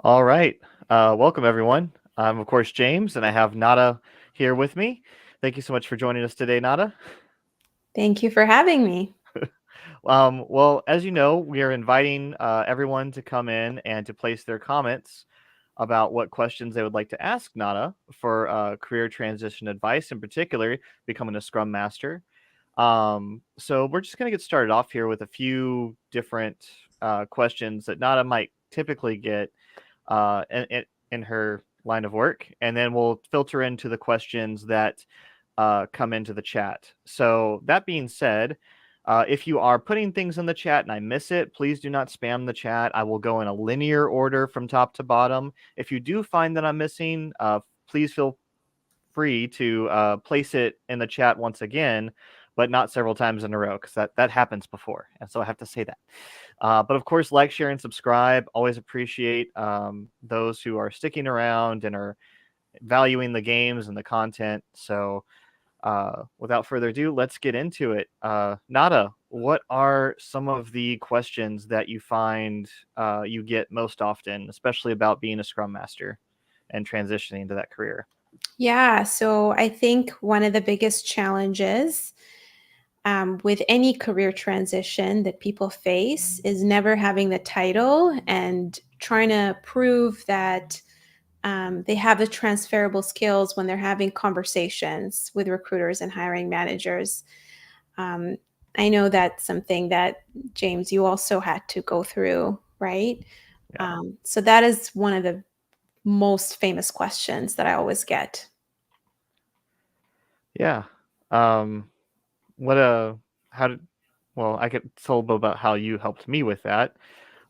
All right. Welcome, everyone. I'm, of course, James, and I have Nada here with me. Thank you so much for joining us today, Nada. Thank you for having me. Well, as you know, we are inviting everyone to come in and to place their comments about what questions they would like to ask Nada for career transition advice, in particular, becoming a Scrum Master. So we're just going to get started off here with a few different questions that Nada might typically get in her line of work, and then we'll filter into the questions that come into the chat. So that being said, if you are putting things in the chat and I miss it, please do not spam the chat. I will go in a linear order from top to bottom. If you do find that I'm missing, please feel free to place it in the chat once again, but not several times in a row, because that happens before, and so I have to say that. But of course, like, share, and subscribe. Always appreciate those who are sticking around and are valuing the games and the content. So without further ado, let's get into it. Nada, what are some of the questions that you find you get most often, especially about being a Scrum Master and transitioning to that career? Yeah, so I think one of the biggest challenges with any career transition that people face is never having the title and trying to prove that they have the transferable skills when they're having conversations with recruiters and hiring managers. Um, I know that's something that, James, you also had to go through, right? Yeah. So that is one of the most famous questions that I always get. Yeah. What how did well, I could tell a little about how you helped me with that,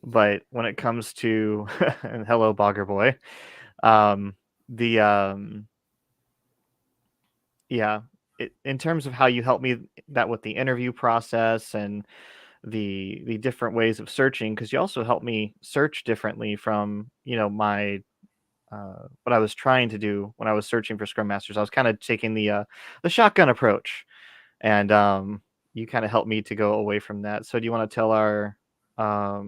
but when it comes to and hello, Bogger Boy, um, the yeah, in terms of how you helped me that with the interview process and the different ways of searching, because you also helped me search differently from my what I was trying to do when I was searching for Scrum Masters. I was kind of taking the shotgun approach, and you kind of helped me to go away from that. So do you want to tell our I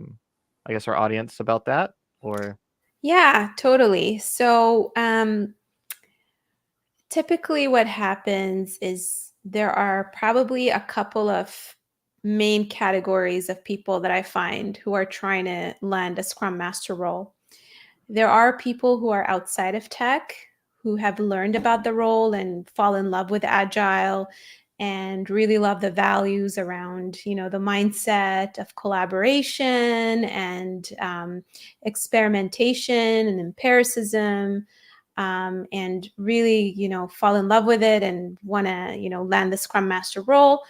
guess our audience about that, or? Yeah, totally. So typically, what happens is there are probably a couple of main categories of people that I find who are trying to land a Scrum Master role. There are people who are outside of tech who have learned about the role and fall in love with Agile and really love the values around, the mindset of collaboration and experimentation and empiricism, and really, fall in love with it and want to, land the Scrum Master role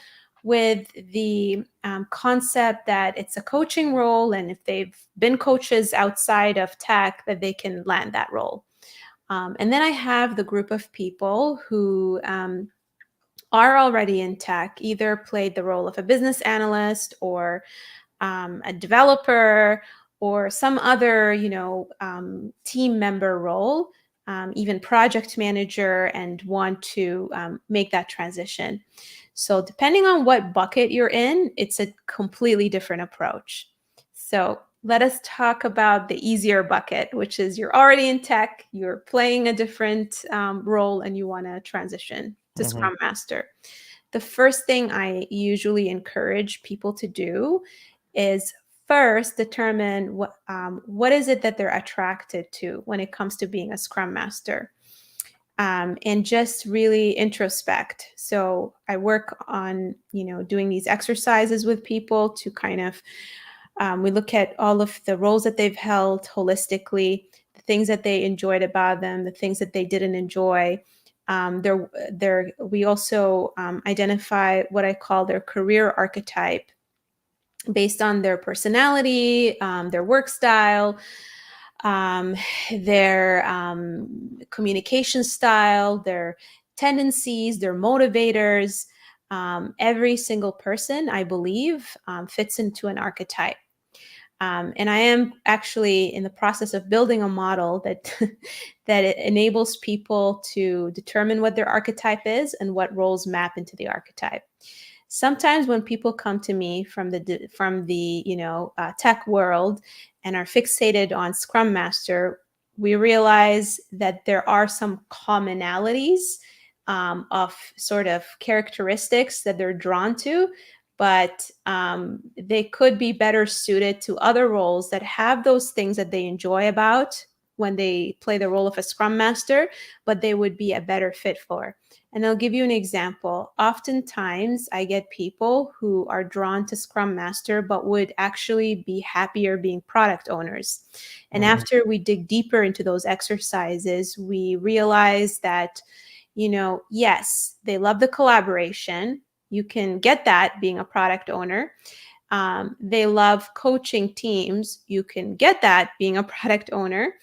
with the concept that it's a coaching role, and if they've been coaches outside of tech, that they can land that role. And then I have the group of people who are already in tech, either played the role of a business analyst or a developer or some other, team member role, even project manager, and want to make that transition. So depending on what bucket you're in, it's a completely different approach. So let us talk about the easier bucket, which is you're already in tech, you're playing a different role, and you want to transition to Hmm. Scrum Master. The first thing I usually encourage people to do is first determine what is it that they're attracted to when it comes to being a Scrum Master, and just really introspect. So I work on doing these exercises with people to kind of we look at all of the roles that they've held holistically, the things that they enjoyed about them, the things that they didn't enjoy. We also identify what I call their career archetype based on their personality, their work style, um, their communication style, their tendencies, their motivators. Every single person, I believe, fits into an archetype. And I am actually in the process of building a model that that it enables people to determine what their archetype is and what roles map into the archetype. Sometimes when people come to me from the tech world and are fixated on Scrum Master, we realize that there are some commonalities of sort of characteristics that they're drawn to, but they could be better suited to other roles that have those things that they enjoy about when they play the role of a Scrum Master, but they would be a better fit for. And I'll give you an example. Oftentimes, I get people who are drawn to Scrum Master, but would actually be happier being product owners. And Mm, after we dig deeper into those exercises, we realize that, yes, they love the collaboration. You can get that being a product owner. They love coaching teams. You can get that being a product owner.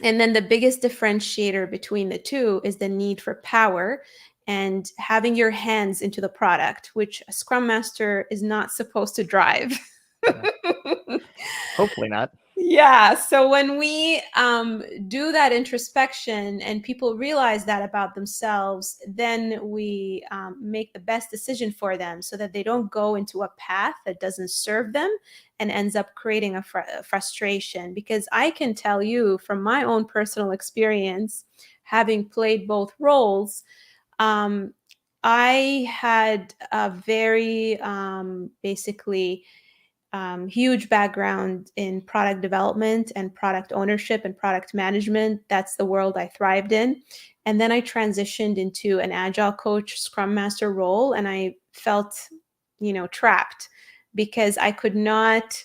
And then the biggest differentiator between the two is the need for power and having your hands into the product, which a Scrum Master is not supposed to drive. yeah. Hopefully not. Yeah. So when we do that introspection and people realize that about themselves, then we make the best decision for them so that they don't go into a path that doesn't serve them and ends up creating a frustration. Because I can tell you from my own personal experience, having played both roles, um, I had a very basically huge background in product development and product ownership and product management. That's the world I thrived in. And then I transitioned into an agile coach, Scrum Master role, and I felt, trapped because I could not.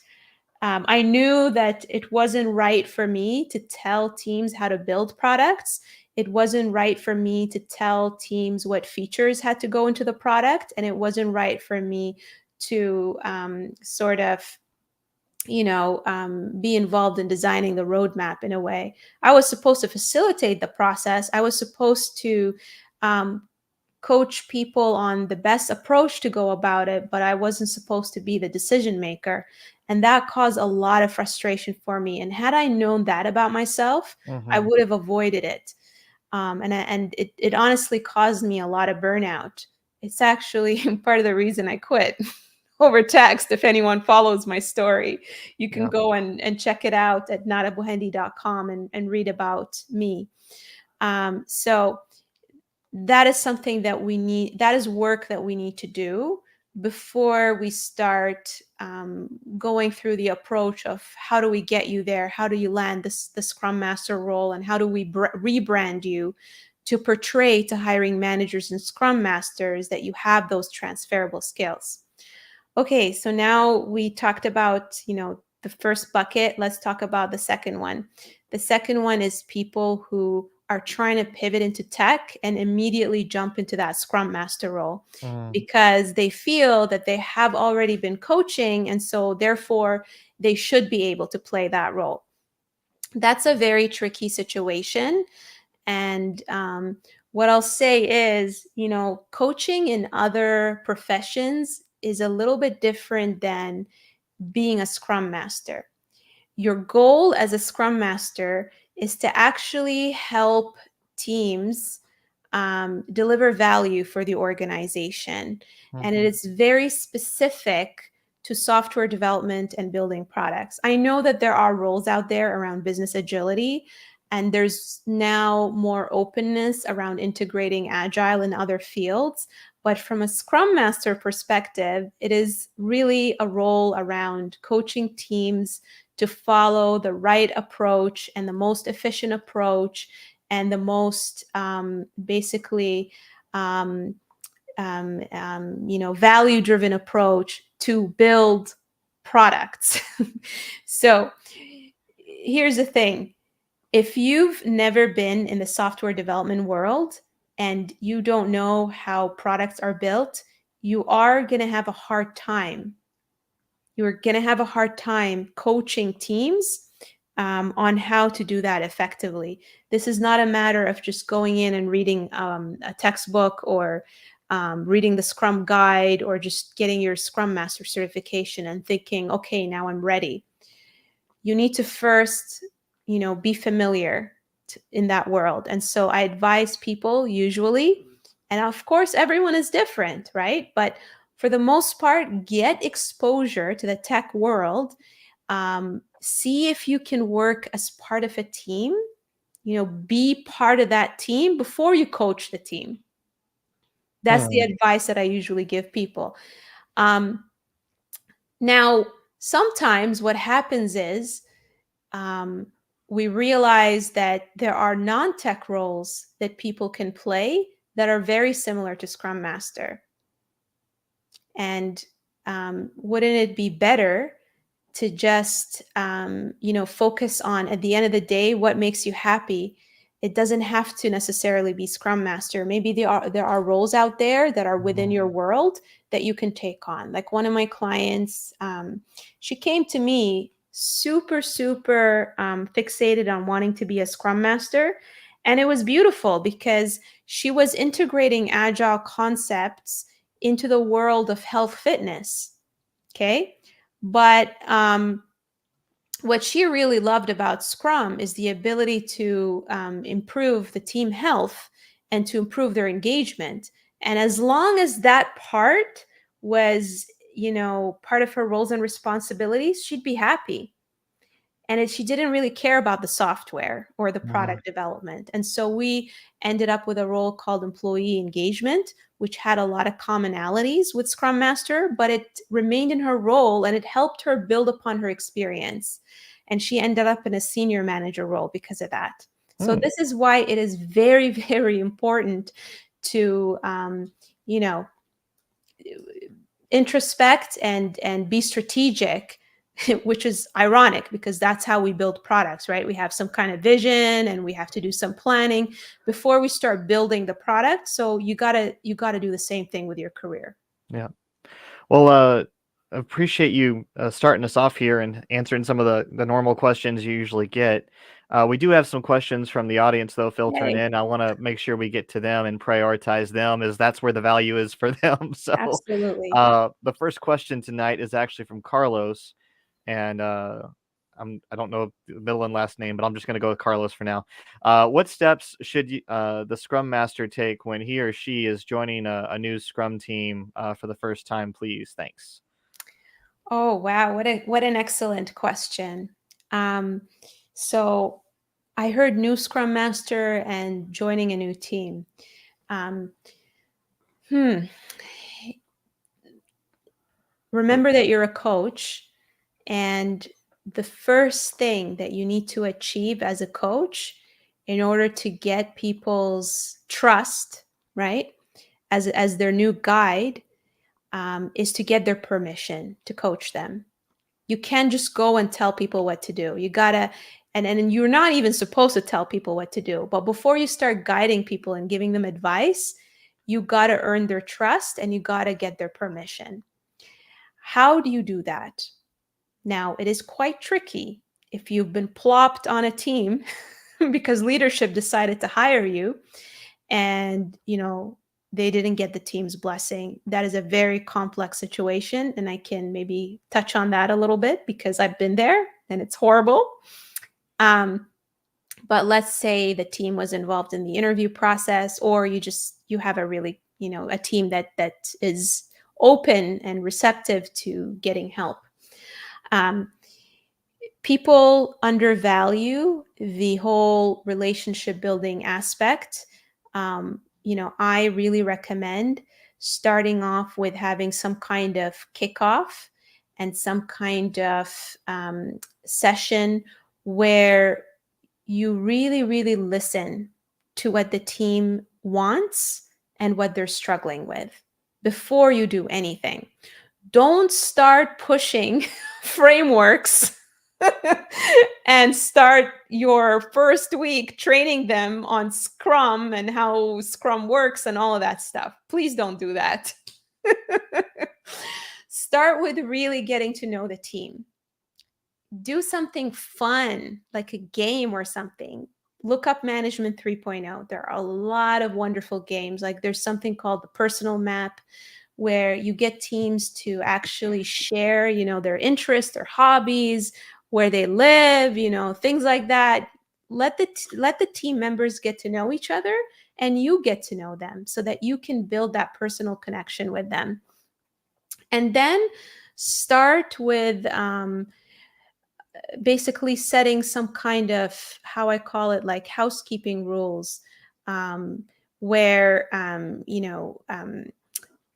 I knew that it wasn't right for me to tell teams how to build products. It wasn't right for me to tell teams what features had to go into the product. And it wasn't right for me to sort of be involved in designing the roadmap in a way. I was supposed to facilitate the process. I was supposed to um, coach people on the best approach to go about it, but I wasn't supposed to be the decision maker. And that caused a lot of frustration for me. And had I known that about myself, I Hmm. would have avoided it. And it honestly caused me a lot of burnout. It's actually part of the reason I quit over text. If anyone follows my story, you can Yeah. go and check it out at nadabuhendi.com and read about me. So that is something that we need, that is work that we need to do before we start going through the approach of how do we get you there, how do you land the Scrum Master role, and how do we rebrand you to portray to hiring managers and Scrum Masters that you have those transferable skills. Okay, so now we talked about, the first bucket. Let's talk about the second one. The second one is people who are trying to pivot into tech and immediately jump into that Scrum Master role Mm, because they feel that they have already been coaching, and so therefore they should be able to play that role. That's a very tricky situation. And what I'll say is, coaching in other professions is a little bit different than being a Scrum Master. Your goal as a Scrum Master is to actually help teams deliver value for the organization. And it mhm, is very specific to software development and building products. I know that there are roles out there around business agility, and there's now more openness around integrating agile in other fields. But from a Scrum Master perspective, it is really a role around coaching teams to follow the right approach and the most efficient approach and the most basically um, value driven approach to build products. So here's the thing: if you've never been in the software development world and you don't know how products are built, you are going to have a hard time. You're going to have a hard time coaching teams on how to do that effectively. This is not a matter of just going in and reading a textbook or reading the Scrum guide or just getting your Scrum Master certification and thinking, okay, now I'm ready. You need to first, be familiar in that world. And so I advise people usually, and of course, everyone is different, right? But for the most part, get exposure to the tech world. See if you can work as part of a team, be part of that team before you coach the team. That's the Hmm. advice that I usually give people. Um, Now, sometimes what happens is um, we realize that there are non-tech roles that people can play that are very similar to Scrum Master. And wouldn't it be better to just focus on, at the end of the day, what makes you happy? It doesn't have to necessarily be Scrum Master. Maybe there are roles out there that are within your world that you can take on. Like one of my clients, she came to me super super fixated on wanting to be a Scrum Master, and it was beautiful because she was integrating agile concepts into the world of health fitness. Okay. But what she really loved about Scrum is the ability to improve the team health and to improve their engagement. And as long as that part was, part of her roles and responsibilities, she'd be happy. And she didn't really care about the software or the Mhm. product development. And so we ended up with a role called employee engagement, which had a lot of commonalities with Scrum Master, but it remained in her role and it helped her build upon her experience. And she ended up in a senior manager role because of that. So Hmm. this is why it is very very important to you know introspect and be strategic, which is ironic because that's how we build products, right? We have some kind of vision and we have to do some planning before we start building the product. So you got to do the same thing with your career. Yeah. Well, appreciate you starting us off here and answering some of the normal questions you usually get. We do have some questions from the audience though filtering Yay. in. I want to make sure we get to them and prioritize them, as that's where the value is for them. So, Absolutely. the first question tonight is actually from Carlos, and I don't know the middle and last name, but I'm just going to go with Carlos for now. What steps should the Scrum Master take when he or she is joining a new Scrum team for the first time, please? Thanks. Oh wow, what an excellent question. um so I heard new Scrum Master and joining a new team. um hmm Remember that you're a coach, and the first thing that you need to achieve as a coach in order to get people's trust, right, as their new guide, is to get their permission to coach them. You can't just go and tell people what to do. You gotta, and you're not even supposed to tell people what to do. But before you start guiding people and giving them advice, you gotta earn their trust and you gotta get their permission. How do you do that? Now, it is quite tricky if you've been plopped on a team because leadership decided to hire you and, they didn't get the team's blessing. That is a very complex situation. And I can maybe touch on that a little bit because I've been there and it's horrible. Um, but let's say the team was involved in the interview process, or you have a really, a team that is open and receptive to getting help. Um, People undervalue the whole relationship building aspect. I really recommend starting off with having some kind of kickoff and some kind of session where you really, really listen to what the team wants and what they're struggling with before you do anything. Don't start pushing frameworks and start your first week training them on Scrum and how Scrum works and all of that stuff. Please don't do that. Start with really getting to know the team. Do something fun, like a game or something. Look up Management 3.0. There are a lot of wonderful games. Like there's something called the Personal Map, where you get teams to actually share, their interests, their hobbies, where they live, things like that. Let the team members get to know each other, and you get to know them so that you can build that personal connection with them. And then start with basically setting some kind of, how I call it, like housekeeping rules, um, where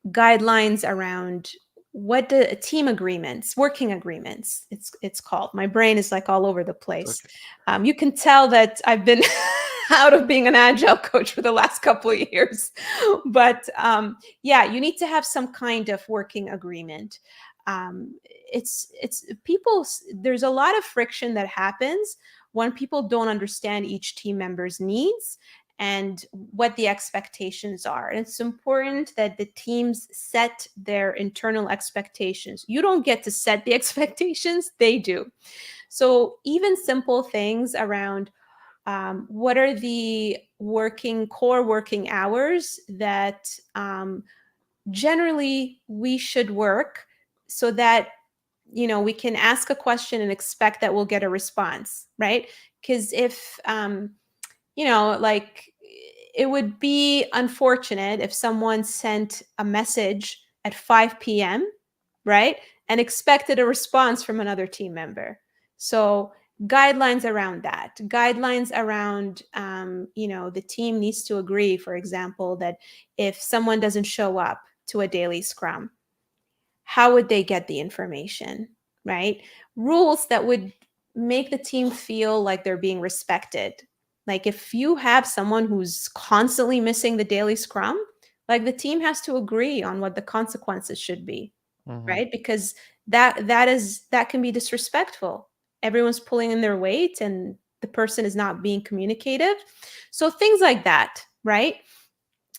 guidelines around what the team agreements, working agreements, it's called. My brain is like all over the It's place. okay. You can tell that I've been out of being an agile coach for the last couple of years, but yeah, you need to have some kind of working agreement. It's people. There's a lot of friction that happens when people don't understand each team member's needs and what the expectations are. And it's important that the teams set their internal expectations. You don't get to set the expectations, they do. So even simple things around what are the core working hours that generally we should work, so that we can ask a question and expect that we'll get a response, right? Because if like, it would be unfortunate if someone sent a message at 5 p.m., right? And expected a response from another team member. So, guidelines around that, guidelines around, the team needs to agree, for example, that if someone doesn't show up to a daily scrum, how would they get the information, right? Rules that would make the team feel like they're being respected. Like if you have someone who's constantly missing the daily scrum, like the team has to agree on what the consequences should be, Hmm. right? Because that can be disrespectful. Everyone's pulling in their weight and the person is not being communicative. So things like that, right?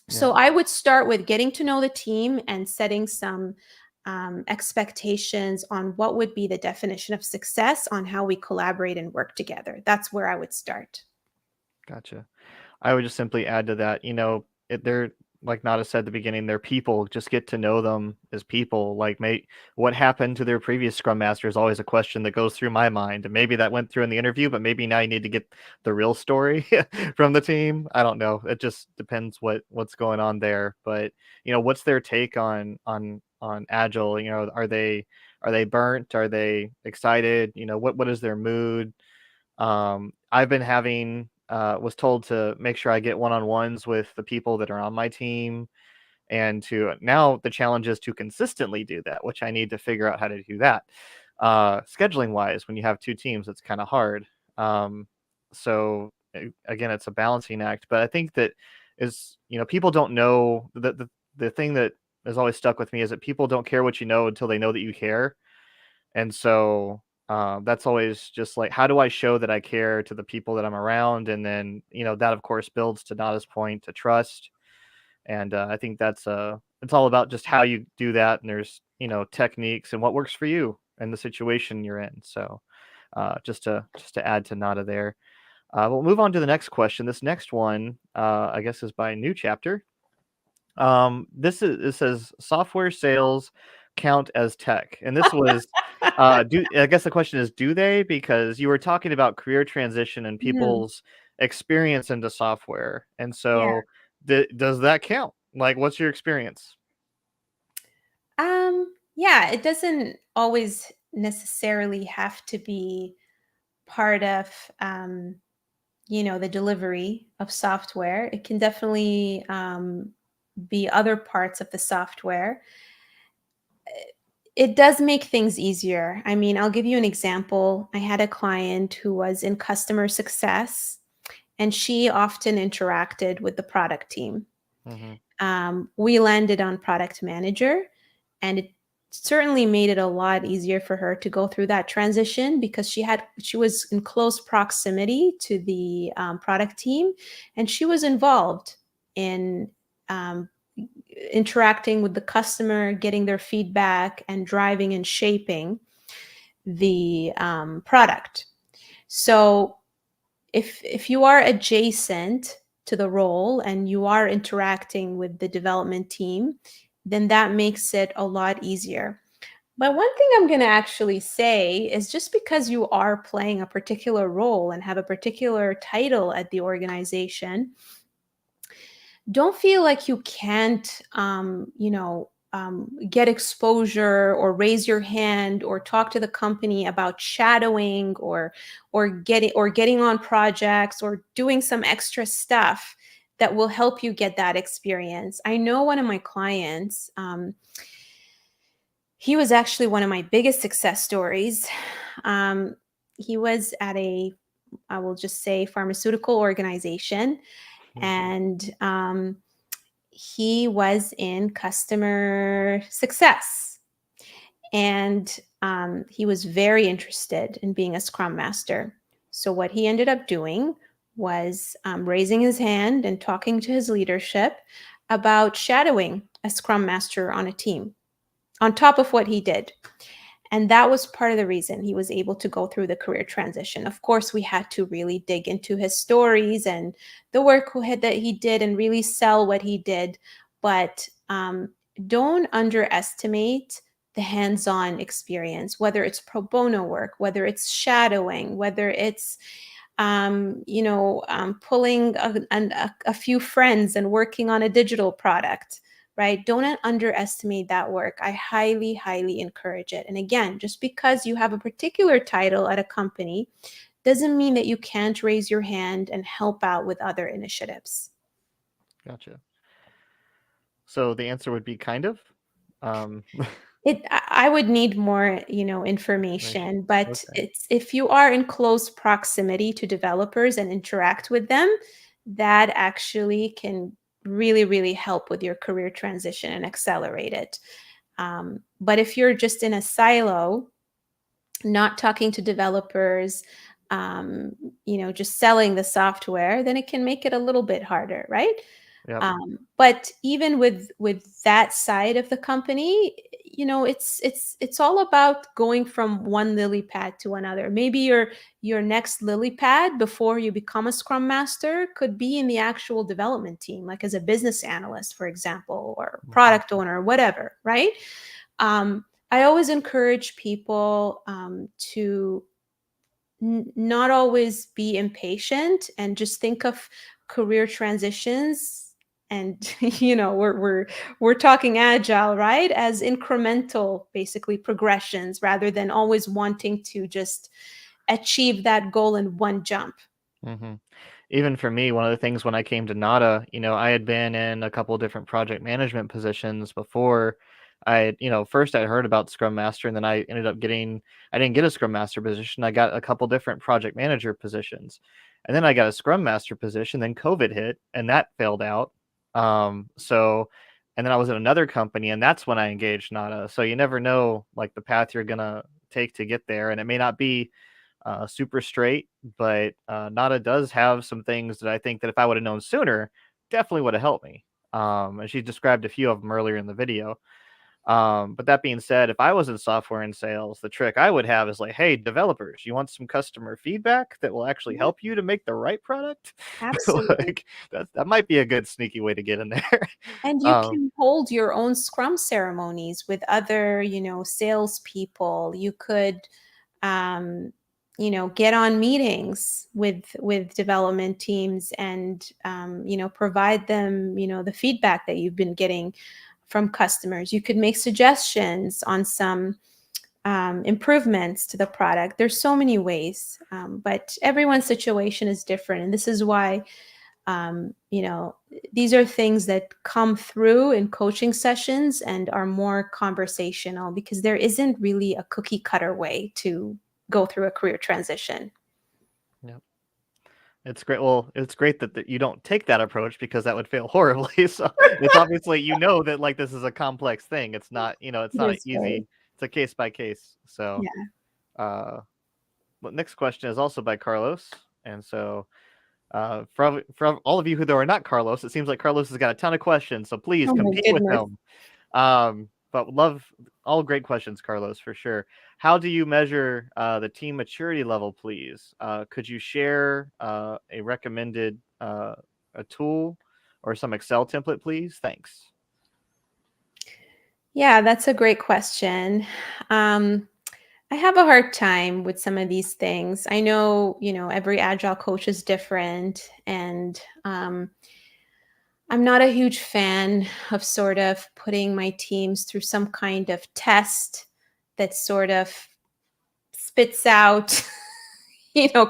Yeah. So I would start with getting to know the team and setting some expectations on what would be the definition of success on how we collaborate and work together. That's where I would start. Gotcha. I would just simply add to that, they're like Nada said at the beginning, they're people. Just get to know them as people. Like, what happened to their previous Scrum Master is always a question that goes through my mind. And maybe that went through in the interview, but maybe now you need to get the real story from the team. I don't know. It just depends what's going on there. But what's their take on Agile? Are they burnt? Are they excited? What is their mood? I've been having was told to make sure I get one-on-ones with the people that are on my team, and to now the challenge is to consistently do that, which I need to figure out how to do that. Scheduling wise, when you have two teams, it's kind of hard. Again, it's a balancing act, but I think that is, people don't know the thing that has always stuck with me is that people don't care what you know until they know that you care. And so that's always just like, how do I show that I care to the people that I'm around? And then, that of course builds, to Nada's point, to trust. And I think it's all about just how you do that. And there's, techniques and what works for you and the situation you're in. So just to add to Nada there. We'll move on to the next question. This next one, I guess, is by a new chapter. It says software sales count as tech, and this was do I guess the question is, do they? Because you were talking about career transition and Mhm. people's experience into software, and Yeah. so does that count? Like, what's your experience? Yeah, it doesn't always necessarily have to be part of the delivery of software. It can definitely be other parts of the software. It does make things easier. I mean, I'll give you an example. I had a client who was in customer success, and she often interacted with the product team. Hmm. We landed on product manager, and it certainly made it a lot easier for her to go through that transition because she was in close proximity to the product team, and she was involved in um, interacting with the customer, getting their feedback, and driving and shaping the product. So if you are adjacent to the role and you are interacting with the development team, then that makes it a lot easier. But one thing I'm going to actually say is, just because you are playing a particular role and have a particular title at the organization, don't feel like you can't, get exposure or raise your hand or talk to the company about shadowing or getting on projects or doing some extra stuff that will help you get that experience. I know one of my clients, he was actually one of my biggest success stories. Um, he was at a, I will just say, pharmaceutical organization, Hmm. and he was in customer success. And he was very interested in being a Scrum Master. So, what he ended up doing was raising his hand and talking to his leadership about shadowing a Scrum Master on a team on top of what he did. And that was part of the reason he was able to go through the career transition. Of course, we had to really dig into his stories and the work that he did and really sell what he did. But don't underestimate the hands on experience, whether it's pro bono work, whether it's shadowing, whether it's pulling a few friends and working on a digital product, right? Don't underestimate that work. I highly, highly encourage it. And again, just because you have a particular title at a company doesn't mean that you can't raise your hand and help out with other initiatives. Gotcha. So the answer would be kind of. Um, I would need more, information. information, but Okay. it's if you are in close proximity to developers and interact with them, that actually can really, really help with your career transition and accelerate it. But if you're just in a silo, not talking to developers, um, just selling the software, then it can make it a little bit harder, right? Yep. But even with that side of the company, it's all about going from one lily pad to another. Maybe your next lily pad before you become a Scrum Master could be in the actual development team, like as a business analyst, for example, or Hmm. product owner, whatever, right? I always encourage people to not always be impatient and just think of career transitions. And we're talking agile, right, as incremental, basically, progressions rather than always wanting to just achieve that goal in one jump. Hmm. Even for me, one of the things when I came to Nada, I had been in a couple of different project management positions before. First I heard about Scrum Master, and then I didn't get a Scrum Master position. I got a couple different project manager positions. And then I got a Scrum Master position, then COVID hit and that failed out. And then I was at another company, and that's when I engaged Nada. So you never know like the path you're gonna take to get there, and it may not be super straight, but Nada does have some things that I think that if I would have known sooner, definitely would have helped me. And she described a few of them earlier in the video. But that being said, if I was in software and sales, the trick I would have is like, hey, developers, you want some customer feedback that will actually Yeah, help you to make the right product? absolutely. Like that might be a good sneaky way to get in there. And you um, can hold your own Scrum ceremonies with other, salespeople. You could, um, get on meetings with development teams and, provide them, the feedback that you've been getting from customers. You could make suggestions on some improvements to the product. There's so many ways, but everyone's situation is different, and this is why um, you know, these are things that come through in coaching sessions and are more conversational because there isn't really a cookie cutter way to go through a career transition. yeah. It's great. Well, it's great that you don't take that approach because that would fail horribly. So it's obviously that like this is a complex thing. It's not it's It not an is very, easy. It's a case by case. So yeah. uh, but next question is also by Carlos, and so from all of you who are not Carlos, it seems like Carlos has got a ton of questions. So please Oh my compete with goodness. him. But love all great questions, Carlos, for sure. How do you measure the team maturity level, please? Could you share a recommended a tool or some Excel template, please? Thanks. Yeah, that's a great question. Um, I have a hard time with some of these things. I know, every agile coach is different, and I'm not a huge fan of sort of putting my teams through some kind of test that sort of spits out,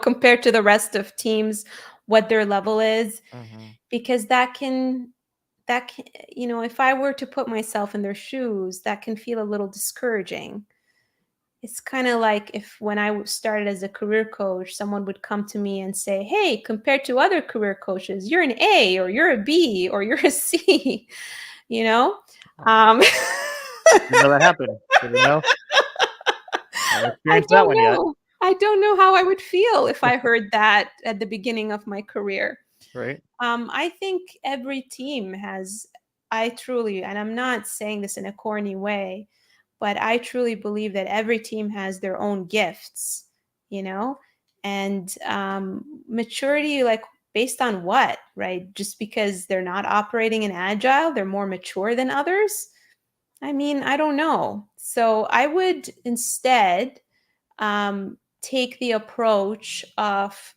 compared to the rest of teams, what their level is, Hmm. because that can, if I were to put myself in their shoes, that can feel a little discouraging. It's kind of like if when I started as a career coach, someone would come to me and say, "Hey, compared to other career coaches, you're an A or you're a B or you're a C," you know? Um, You know that happened. Did you know? I haven't I experienced that don't one yet. know. I don't know how I would feel if I heard that at the beginning of my career. Right. I think every team has, I truly, and I'm not saying this in a corny way, but I truly believe that every team has their own gifts, you know, and maturity, like based on what, right? Just because they're not operating in agile, they're more mature than others. I mean, I don't know. So I would instead take the approach of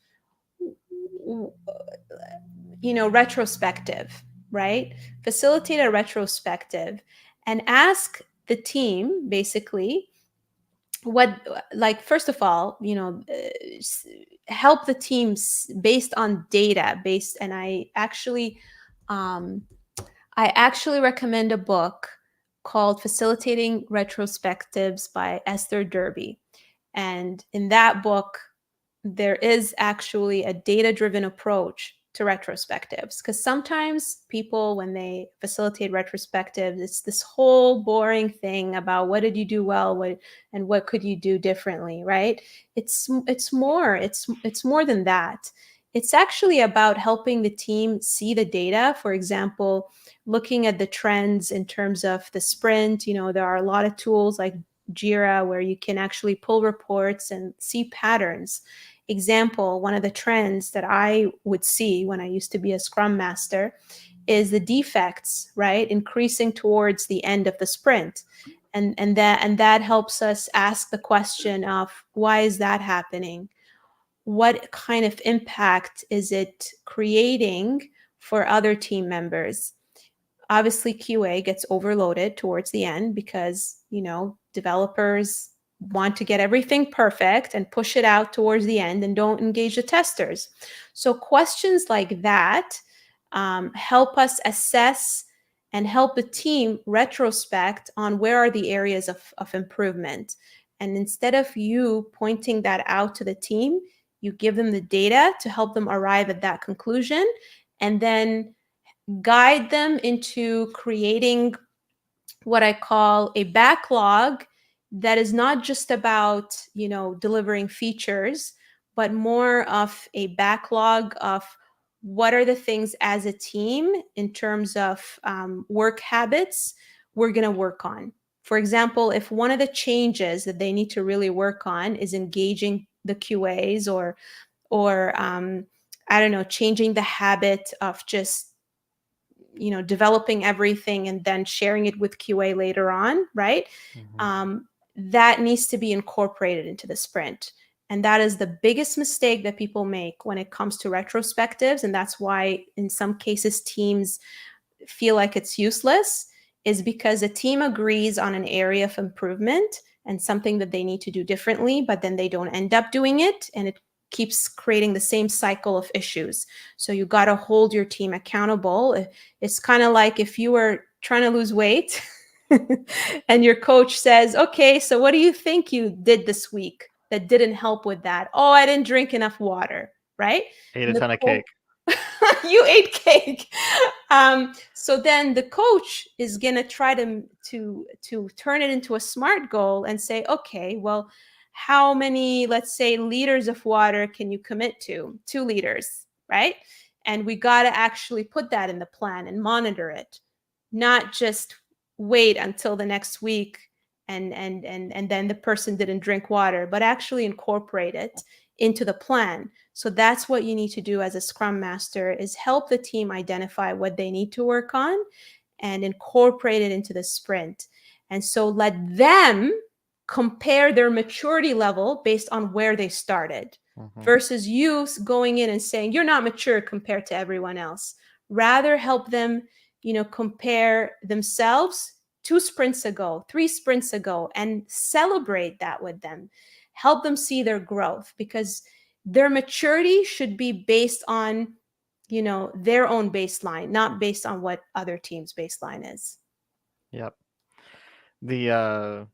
retrospective, right? Facilitate a retrospective and ask the team basically what, like, first of all, help the teams based on data based. And um, I actually recommend a book called Facilitating Retrospectives by Esther Derby. And in that book, there is actually a data driven approach to retrospectives, because sometimes people, when they facilitate retrospectives, it's this whole boring thing about what did you do well, what could you do differently, right? It's more than that. It's actually about helping the team see the data. For example, looking at the trends in terms of the sprint. There are a lot of tools like Jira where you can actually pull reports and see patterns. Example, one of the trends that I would see when I used to be a Scrum Master is the defects, right, increasing towards the end of the sprint. And that helps us ask the question of, why is that happening? What kind of impact is it creating for other team members? Obviously, QA gets overloaded towards the end because, developers want to get everything perfect and push it out towards the end and don't engage the testers. So questions like that help us assess and help the team retrospect on where are the areas of improvement. And instead of you pointing that out to the team, you give them the data to help them arrive at that conclusion, and then guide them into creating what I call a backlog that is not just about, delivering features, but more of a backlog of what are the things as a team in terms of work habits we're going to work on. For example, if one of the changes that they need to really work on is engaging the QAs, or I don't know, changing the habit of just developing everything and then sharing it with QA later on, right? Hmm. um, that needs to be incorporated into the sprint. And that is the biggest mistake that people make when it comes to retrospectives, and that's why in some cases teams feel like it's useless, is because a team agrees on an area of improvement and something that they need to do differently, but then they don't end up doing it, and it keeps creating the same cycle of issues. So you got to hold your team accountable. It's kind of like if you were trying to lose weight and your coach says, "Okay, so what do you think you did this week that didn't help with that?" "Oh, I didn't drink enough water," right? Ate a And the ton of cake. you ate cake. So then the coach is gonna try to turn it into a smart goal and say, "Okay, well, how many, let's say, liters of water can you commit to? 2 liters, right?" And we gotta actually put that in the plan and monitor it, not just wait until the next week and then the person didn't drink water, but actually incorporate it into the plan. So that's what you need to do as a Scrum Master, is help the team identify what they need to work on and incorporate it into the sprint. And so let them compare their maturity level based on where they started, Hmm. versus you going in and saying you're not mature compared to everyone else, Rather help them, compare themselves 2 sprints ago, 3 sprints ago, and celebrate that with them. Help them see their growth, because their maturity should be based on, their own baseline, not based on what other teams' baseline is. Yep. The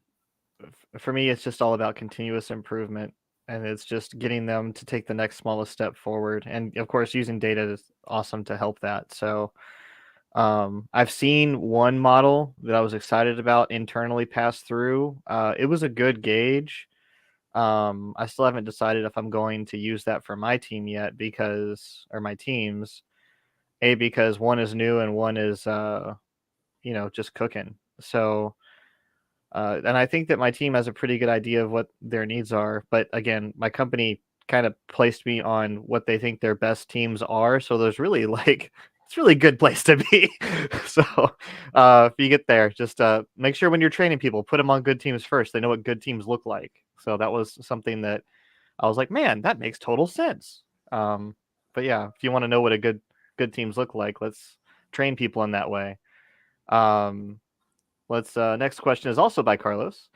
for me, it's just all about continuous improvement, and it's just getting them to take the next smallest step forward. And of course, using data is awesome to help that. So, I've seen one model that I was excited about internally pass through. It was a good gauge. I still haven't decided if I'm going to use that for my team yet or my teams. Because one is new and one is, just cooking. So, and I think that my team has a pretty good idea of what their needs are. But again, my company kind of placed me on what they think their best teams are. So there's really it's really good place to be. So if you get there, just make sure when you're training people, put them on good teams first. They know what good teams look like. So that was something that I was like, man, that makes total sense. But yeah, if you want to know what a good teams look like, let's train people in that way. Um, let's next question is also by Carlos.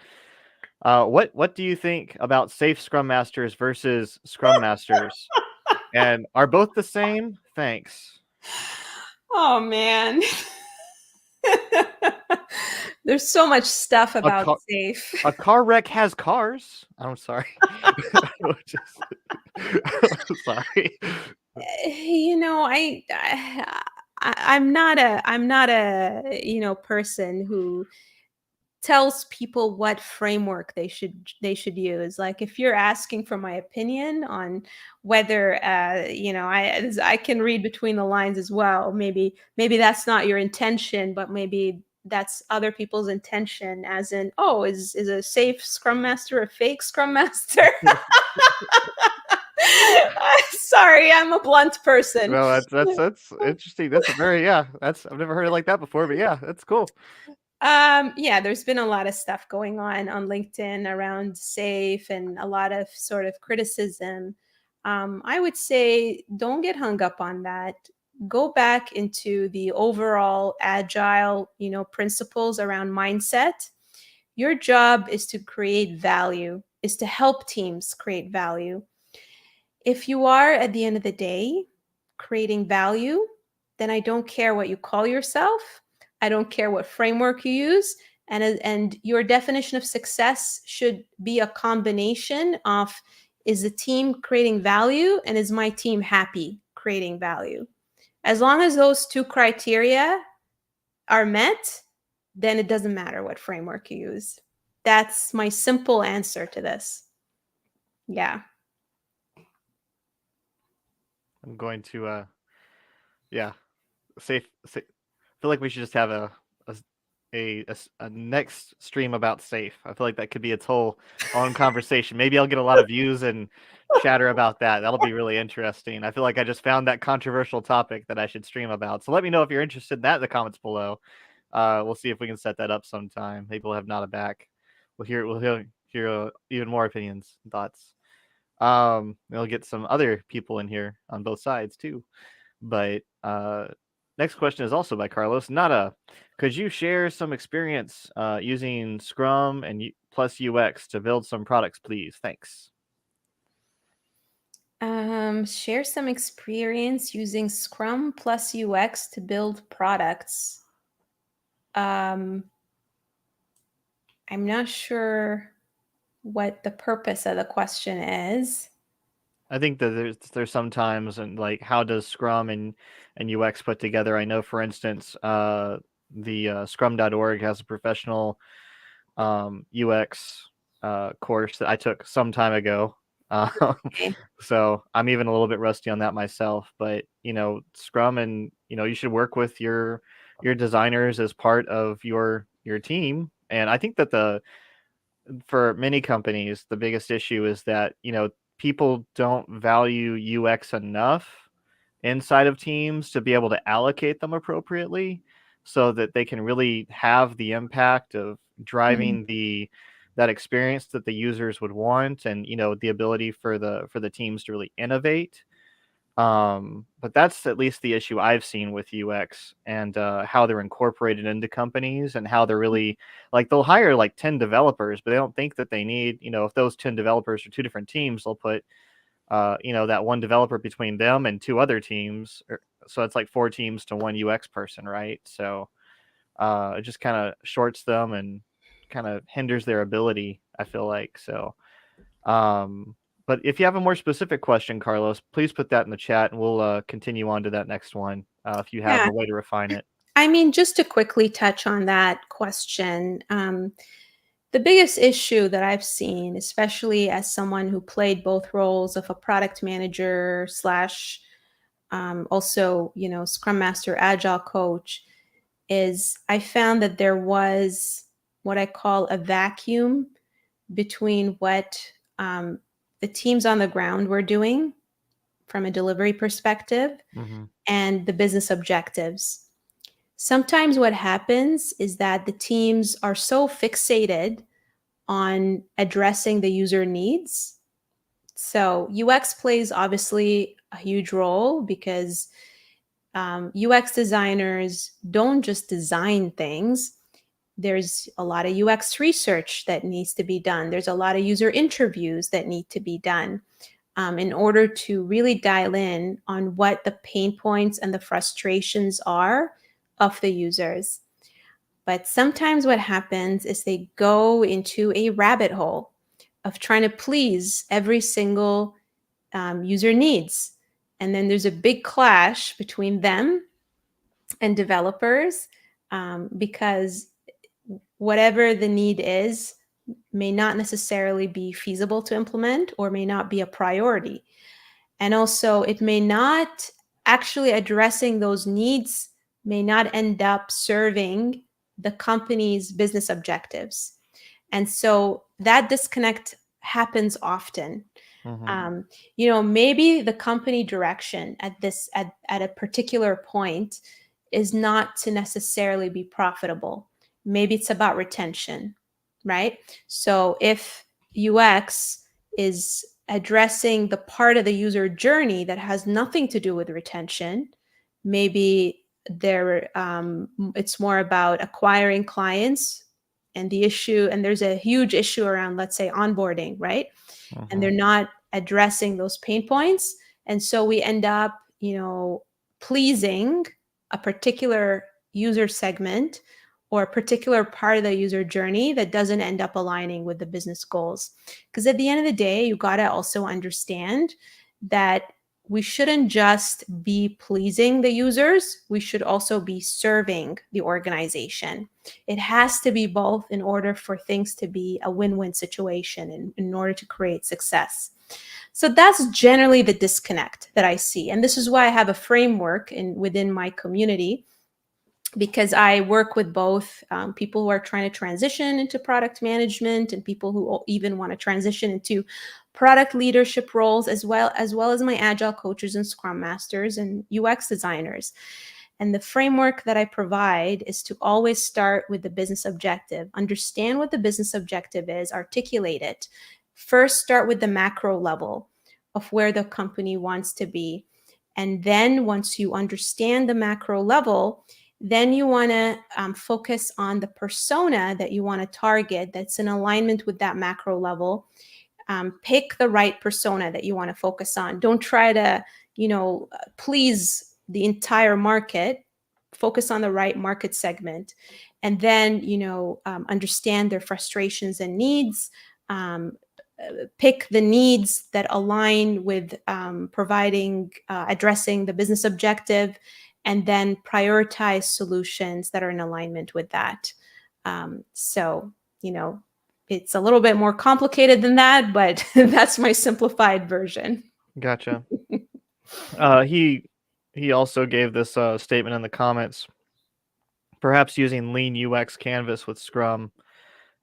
What do you think about safe Scrum Masters versus Scrum Masters? And are both the same? Thanks. Oh man. There's so much stuff A about car safe. a car wreck has cars. I'm sorry. Sorry. I'm not a person who tells people what framework they should use. Like, if you're asking for my opinion on whether, I can read between the lines as well. Maybe that's not your intention, but maybe that's other people's intention, as in, oh, is a safe Scrum Master a fake Scrum Master? Sorry, I'm a blunt person. No, that's interesting. That's a very that's I've never heard it like that before, but yeah, that's cool. Yeah, there's been a lot of stuff going on LinkedIn around safe, and a lot of sort of criticism. I would say don't get hung up on that. Go back into the overall agile, principles around mindset. Your job is to create value, is to help teams create value. If you are, at the end of the day, creating value, then I don't care what you call yourself. I don't care what framework you use. And your definition of success should be a combination of, is the team creating value, and is my team happy creating value? As long as those two criteria are met, then it doesn't matter what framework you use. That's my simple answer to this. Yeah. I'm going to yeah, safe. I feel like we should just have a next stream about safe. I feel like that could be its whole own conversation. Maybe I'll get a lot of views and chatter about that. That'll be really interesting. I feel like I just found that controversial topic that I should stream about. So let me know if you're interested in that in the comments below. We'll see if we can set that up sometime. Maybe we'll have Nada back. We'll hear even more opinions and thoughts. We'll get some other people in here on both sides too. But next question is also by Carlos. Nada, could you share some experience using Scrum and plus UX to build some products, please? Thanks. Share some experience using Scrum plus UX to build products. I'm not sure what the purpose of the question is. I think that there's sometimes and like how does Scrum and UX put together? I know, for instance, the Scrum.org has a professional UX course that I took some time ago. Okay. So I'm even a little bit rusty on that myself. But Scrum, and you should work with your designers as part of your team. And I think that for many companies, the biggest issue is that people don't value UX enough inside of teams to be able to allocate them appropriately so that they can really have the impact of Mhm. driving that experience that the users would want, and the ability for the teams to really innovate. But that's at least the issue I've seen with UX and how they're incorporated into companies and how they're really like they'll hire like 10 developers, but they don't think that they need, if those 10 developers are two different teams, they'll put, that one developer between them and two other teams. So it's like four teams to one UX person, right? So it just kind of shorts them and kind of hinders their ability, I feel like. So, um, but if you have a more specific question, Carlos, please put that in the chat and we'll continue on to that next one if you have Yeah. a way to refine it. I mean, just to quickly touch on that question, the biggest issue that I've seen, especially as someone who played both roles of a product manager slash also, Scrum Master, Agile coach, is I found that there was what I call a vacuum between what the teams on the ground were doing from a delivery perspective Mm-hmm. and the business objectives. Sometimes what happens is that the teams are so fixated on addressing the user needs. So UX plays obviously a huge role because UX designers don't just design things. There's a lot of UX research that needs to be done. There's a lot of user interviews that need to be done in order to really dial in on what the pain points and the frustrations are of the users. But sometimes what happens is they go into a rabbit hole of trying to please every single user needs. And then there's a big clash between them and developers because whatever the need is may not necessarily be feasible to implement or may not be a priority. And also, it may not actually addressing those needs, may not end up serving the company's business objectives. And so that disconnect happens often. Mm-hmm. Maybe the company direction at a particular point is not to necessarily be profitable. Maybe it's about retention, right? So if UX is addressing the part of the user journey that has nothing to do with retention, maybe it's more about acquiring clients and there's a huge issue around, let's say, onboarding, right? And Mm-hmm. they're not addressing those pain points. And so we end up, pleasing a particular user segment or a particular part of the user journey that doesn't end up aligning with the business goals. Because at the end of the day, you got to also understand that we shouldn't just be pleasing the users, we should also be serving the organization. It has to be both in order for things to be a win-win situation and in order to create success. So that's generally the disconnect that I see. And this is why I have a framework within my community, because I work with both people who are trying to transition into product management and people who even want to transition into product leadership roles, as well as my agile coaches and scrum masters and UX designers. And the framework that I provide is to always start with the business objective. Understand what the business objective is, articulate it. First, start with the macro level of where the company wants to be. And then once you understand the macro level, then you want to focus on the persona that you want to target that's in alignment with that macro level. Pick the right persona that you want to focus on. Don't try to, please the entire market. Focus on the right market segment. And then, understand their frustrations and needs. Pick the needs that align with addressing the business objective, and then prioritize solutions that are in alignment with that. So, it's a little bit more complicated than that, but that's my simplified version. Gotcha. He also gave this statement in the comments, perhaps using lean UX canvas with Scrum.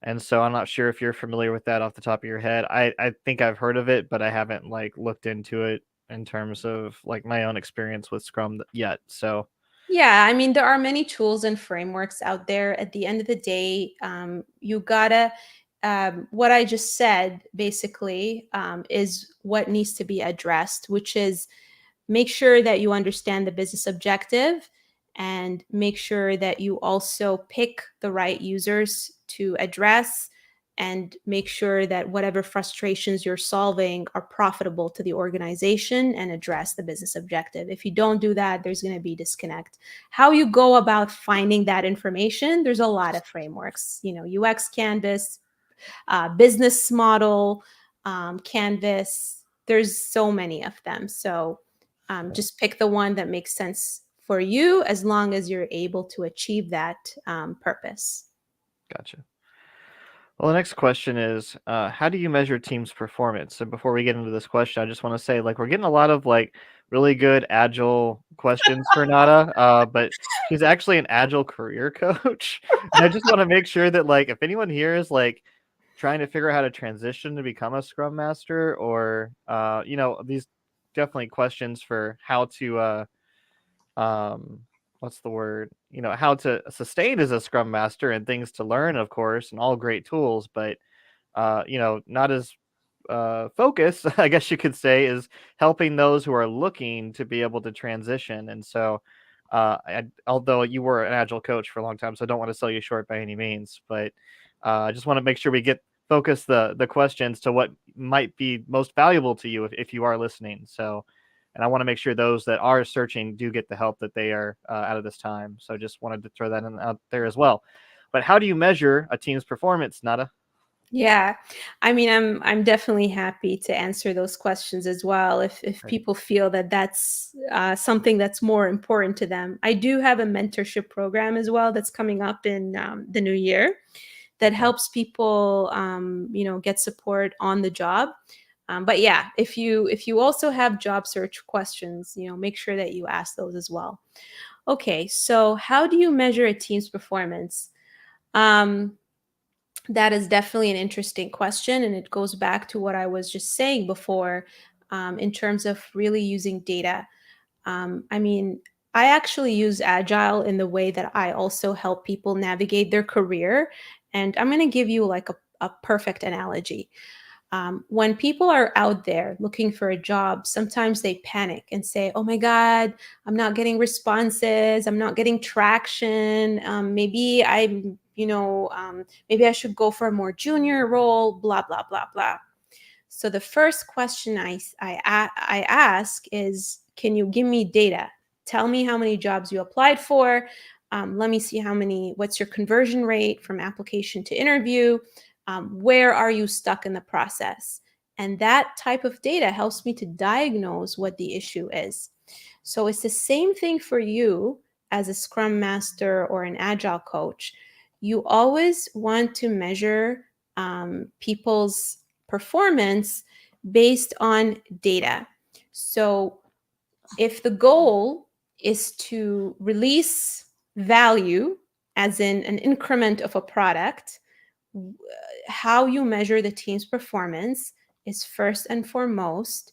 And so I'm not sure if you're familiar with that off the top of your head. I think I've heard of it, but I haven't like looked into it in terms of like my own experience with Scrum yet. So Yeah, I mean, there are many tools and frameworks out there. At the end of the day, you gotta, what I just said basically is what needs to be addressed, which is make sure that you understand the business objective, and make sure that you also pick the right users to address, and make sure that whatever frustrations you're solving are profitable to the organization and address the business objective. If you don't do that, there's going to be disconnect. How you go about finding that information, there's a lot of frameworks, UX Canvas, business model, Canvas. There's so many of them. So just pick the one that makes sense for you, as long as you're able to achieve that purpose. Gotcha. Well, the next question is, how do you measure team's performance? So before we get into this question, I just want to say, like, we're getting a lot of like really good agile questions for Nada, but she's actually an agile career coach, and I just want to make sure that, like, if anyone here is like trying to figure out how to transition to become a Scrum Master, or these definitely questions for how to um what's the word, how to sustain as a Scrum Master, and things to learn, of course, and all great tools, but not as focus, I guess you could say, is helping those who are looking to be able to transition. And so, although you were an agile coach for a long time, so I don't want to sell you short by any means, but I just want to make sure we focus the questions to what might be most valuable to you if you are listening. So, and I want to make sure those that are searching do get the help that they are out of this time. So just wanted to throw that out there as well. But how do you measure a team's performance, Nada? Yeah, I mean, I'm definitely happy to answer those questions as well, if Right. people feel that that's something that's more important to them. I do have a mentorship program as well that's coming up in the new year, that Okay. helps people, get support on the job. But yeah, if you also have job search questions, make sure that you ask those as well. Okay, so how do you measure a team's performance? Um, that is definitely an interesting question, and it goes back to what I was just saying before, in terms of really using data. I mean, I actually use Agile in the way that I also help people navigate their career. And I'm going to give you like a perfect analogy. When people are out there looking for a job, sometimes they panic and say, "Oh my God, I'm not getting responses. I'm not getting traction. Maybe I should go for a more junior role, blah, blah, blah, blah." So the first question I ask is, can you give me data? Tell me how many jobs you applied for. Let me see what's your conversion rate from application to interview? Where are you stuck in the process? And that type of data helps me to diagnose what the issue is. So it's the same thing for you as a Scrum Master or an Agile coach. You always want to measure people's performance based on data. So if the goal is to release value, as in an increment of a product, how you measure the team's performance is first and foremost,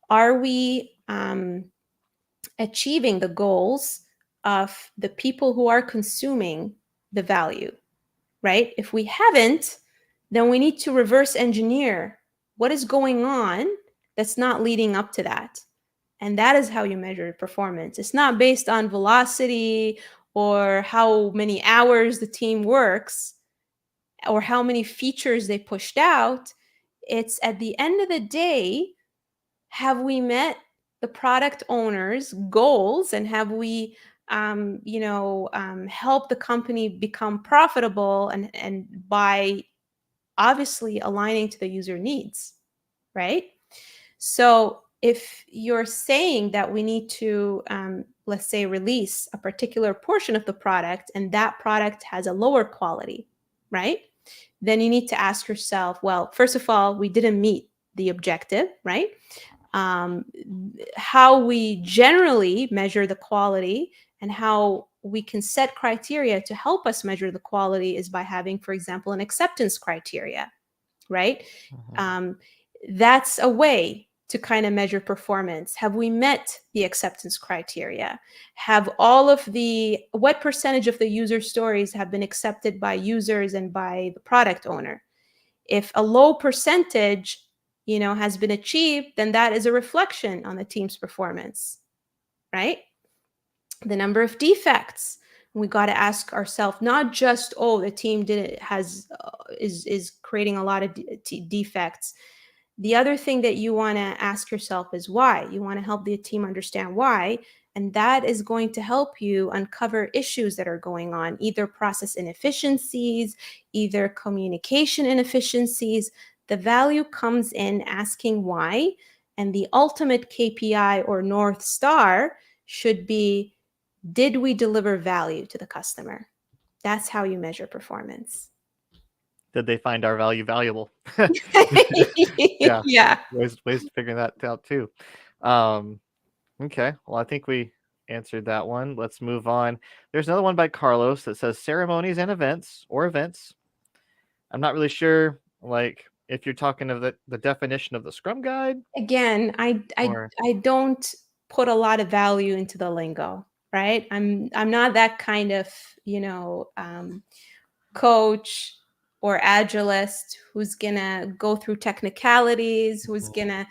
are we achieving the goals of the people who are consuming the value, right? If we haven't, then we need to reverse engineer what is going on that's not leading up to that. And that is how you measure performance. It's not based on velocity or how many hours the team works or how many features they pushed out. It's at the end of the day, have we met the product owner's goals, and have we help the company become profitable, and by obviously aligning to the user needs, right? So if you're saying that we need to, let's say, release a particular portion of the product, and that product has a lower quality, right? Then you need to ask yourself, well, first of all, we didn't meet the objective, right? um, how we generally measure the quality and how we can set criteria to help us measure the quality is by having, for example, an acceptance criteria, right? Mhm. Um, that's a way to kind of measure performance. Have we met the acceptance criteria? What percentage of the user stories have been accepted by users and by the product owner? If a low percentage, has been achieved, then that is a reflection on the team's performance, right? The number of defects, we got to ask ourselves, not just, oh, the team did it has is creating a lot of defects. The other thing that you want to ask yourself is why. You want to help the team understand why, and that is going to help you uncover issues that are going on, either process inefficiencies, either communication inefficiencies. The value comes in asking why, and the ultimate KPI or North Star should be, did we deliver value to the customer? That's how you measure performance. Did they find our value valuable? Yeah, Yeah. ways to figure that out too. Okay, well, I think we answered that one. Let's move on. There's another one by Carlos that says ceremonies and events or events. I'm not really sure, like, if you're talking of the definition of the Scrum Guide Again, or I don't put a lot of value into the lingo, right? I'm not that kind of, coach or agilist who's gonna go through technicalities, who's gonna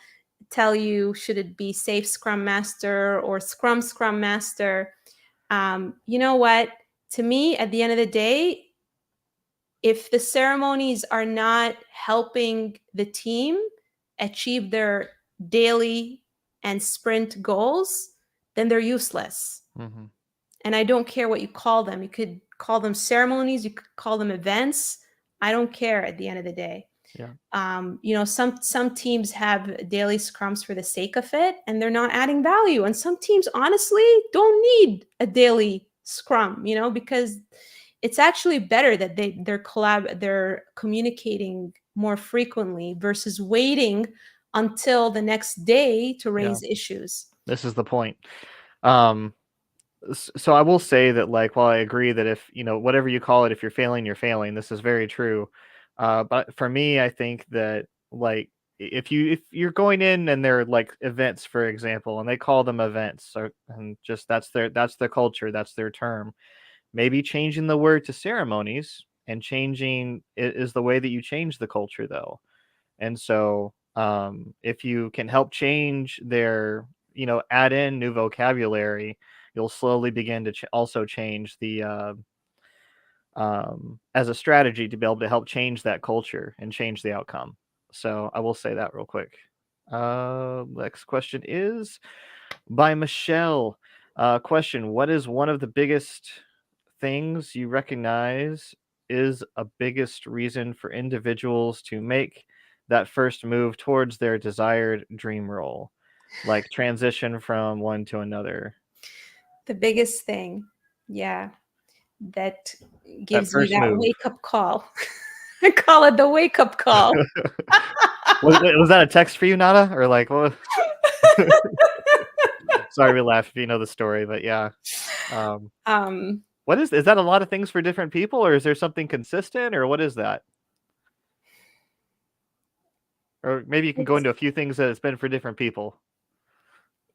tell you should it be safe Scrum Master or Scrum Master. You know what? To me, at the end of the day, if the ceremonies are not helping the team achieve their daily and sprint goals, then they're useless. Mhm. And I don't care what you call them. You could call them ceremonies, you could call them events. I don't care at the end of the day. Yeah. Some teams have daily scrums for the sake of it, and they're not adding value. And some teams honestly don't need a daily scrum, because it's actually better that they're communicating more frequently versus waiting until the next day to Yeah. raise issues. This is the point. Um, so I will say that, like, while I agree that if, whatever you call it, if you're failing, you're failing. This is very true. But for me, I think that, like, if you're going in and they're like events, for example, and they call them events, and just that's their culture, that's their term. Maybe changing the word to ceremonies and changing is the way that you change the culture, though. And so, if you can help change their, add in new vocabulary, you'll slowly begin to also change the, as a strategy to be able to help change that culture and change the outcome. So I will say that real quick. Next question is by Michelle. Question: what is one of the biggest things you recognize is a biggest reason for individuals to make that first move towards their desired dream role, like transition from one to another? The biggest thing, yeah, that That gives me first that move. wake up call. I call it the wake up call. Was that a text for you, Nada, or like what? Sorry, we laugh if you know the story, but yeah. Um, um, what is that? A lot of things for different people, or is there something consistent, or what is that? Or maybe you can go it's into a few things that it's been for different people.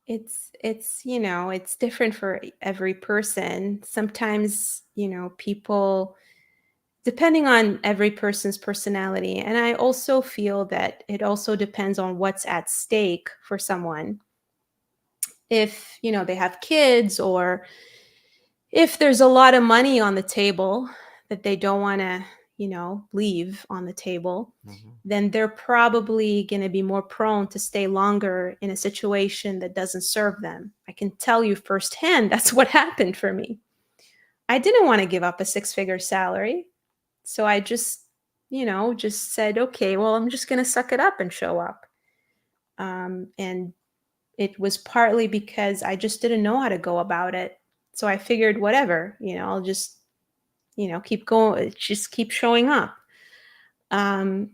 it's different for every person. Sometimes, people, depending on every person's personality, and I also feel that it also depends on what's at stake for someone. If, they have kids, or if there's a lot of money on the table that they don't want to, leave on the table, Mhm. then they're probably going to be more prone to stay longer in a situation that doesn't serve them. I can tell you firsthand that's what happened for me. I didn't want to give up a six-figure salary. So I just said, okay, well, I'm just going to suck it up and show up. And it was partly because I just didn't know how to go about it. So I figured, whatever, I'll just, keep going, just keep showing up. Um,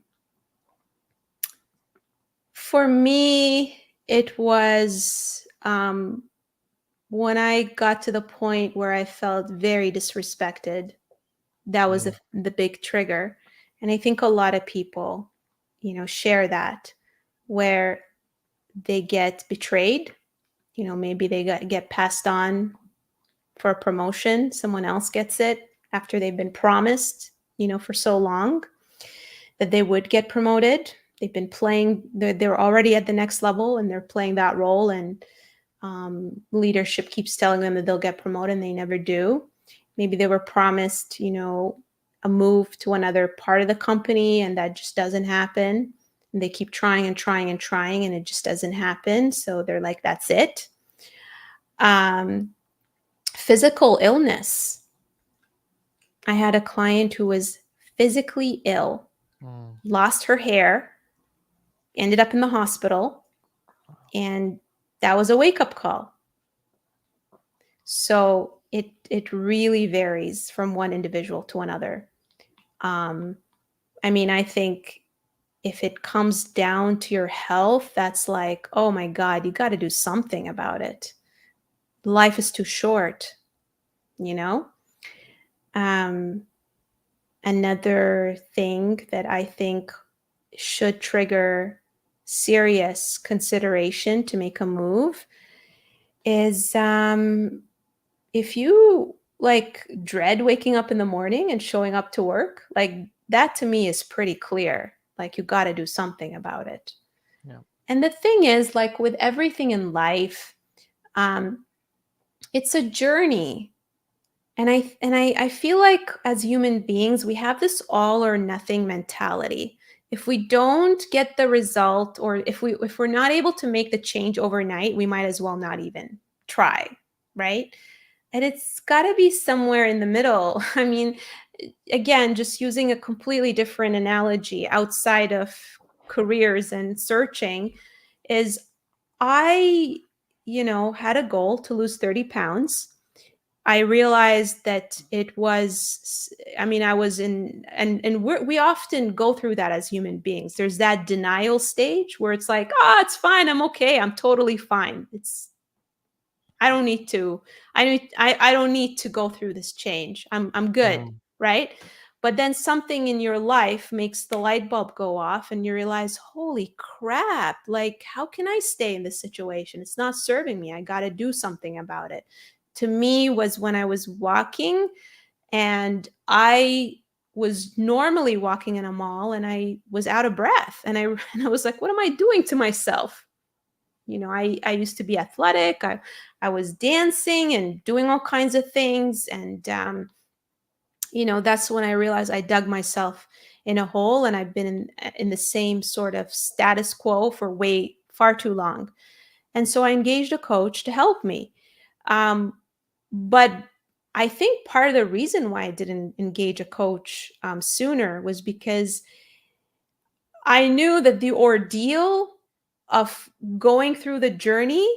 for me, it was when I got to the point where I felt very disrespected. That was Mm. the big trigger. And I think a lot of people, share that, where they get betrayed. Maybe they get passed on for a promotion. Someone else gets it after they've been promised, for so long that they would get promoted. they've been playing, they're already at the next level and they're playing that role, and leadership keeps telling them that they'll get promoted and they never do. Maybe they were promised, a move to another part of the company and that just doesn't happen. And they keep trying and trying and trying and it just doesn't happen. So they're like, that's it. Physical illness. I had a client who was physically ill, lost her hair, ended up in the hospital, and that was a wake-up call. So it really varies from one individual to another. I think if it comes down to your health, that's like, oh my God, you got to do something about it. Life is too short, you know? Another thing that I think should trigger serious consideration to make a move is if you like dread waking up in the morning and showing up to work, like that to me is pretty clear. Like you got to do something about it. Yeah. And the thing is, like with everything in life, it's a journey. And I feel like as human beings, we have this all or nothing mentality. If we don't get the result, or if we're not able to make the change overnight, we might as well not even try, right? And it's got to be somewhere in the middle. I mean, again, just using a completely different analogy outside of careers and searching is I, had a goal to lose 30 pounds. I realized that it was, I was in, and we often go through that as human beings. There's that denial stage where it's like, oh, it's fine. I'm okay. I'm totally fine. I don't need to, I don't need to go through this change. I'm good. Right. But then something in your life makes the light bulb go off and you realize, holy crap, like, how can I stay in this situation? It's not serving me. I got to do something about it. To me was when I was walking and I was normally walking in a mall and I was out of breath and I was like, what am I doing to myself? I used to be athletic. I was dancing and doing all kinds of things. And, that's when I realized I dug myself in a hole and I've been in the same sort of status quo for far too long. And so I engaged a coach to help me. But I think part of the reason why I didn't engage a coach sooner was because I knew that the ordeal of going through the journey,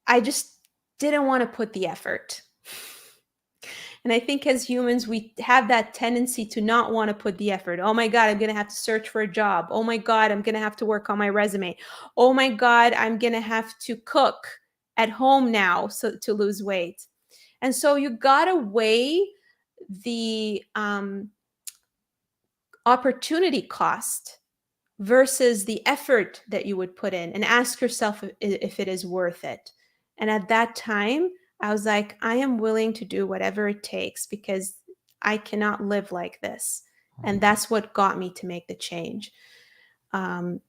I just didn't want to put the effort. And I think as humans, we have that tendency to not want to put the effort. Oh my God, I'm going to have to search for a job. Oh my God, I'm going to have to work on my resume. Oh my God, I'm going to have to cook at home now to lose weight. And so you got to weigh the opportunity cost versus the effort that you would put in and ask yourself if it is worth it. And at that time, I was like, I am willing to do whatever it takes because I cannot live like this. And that's what got me to make the change. And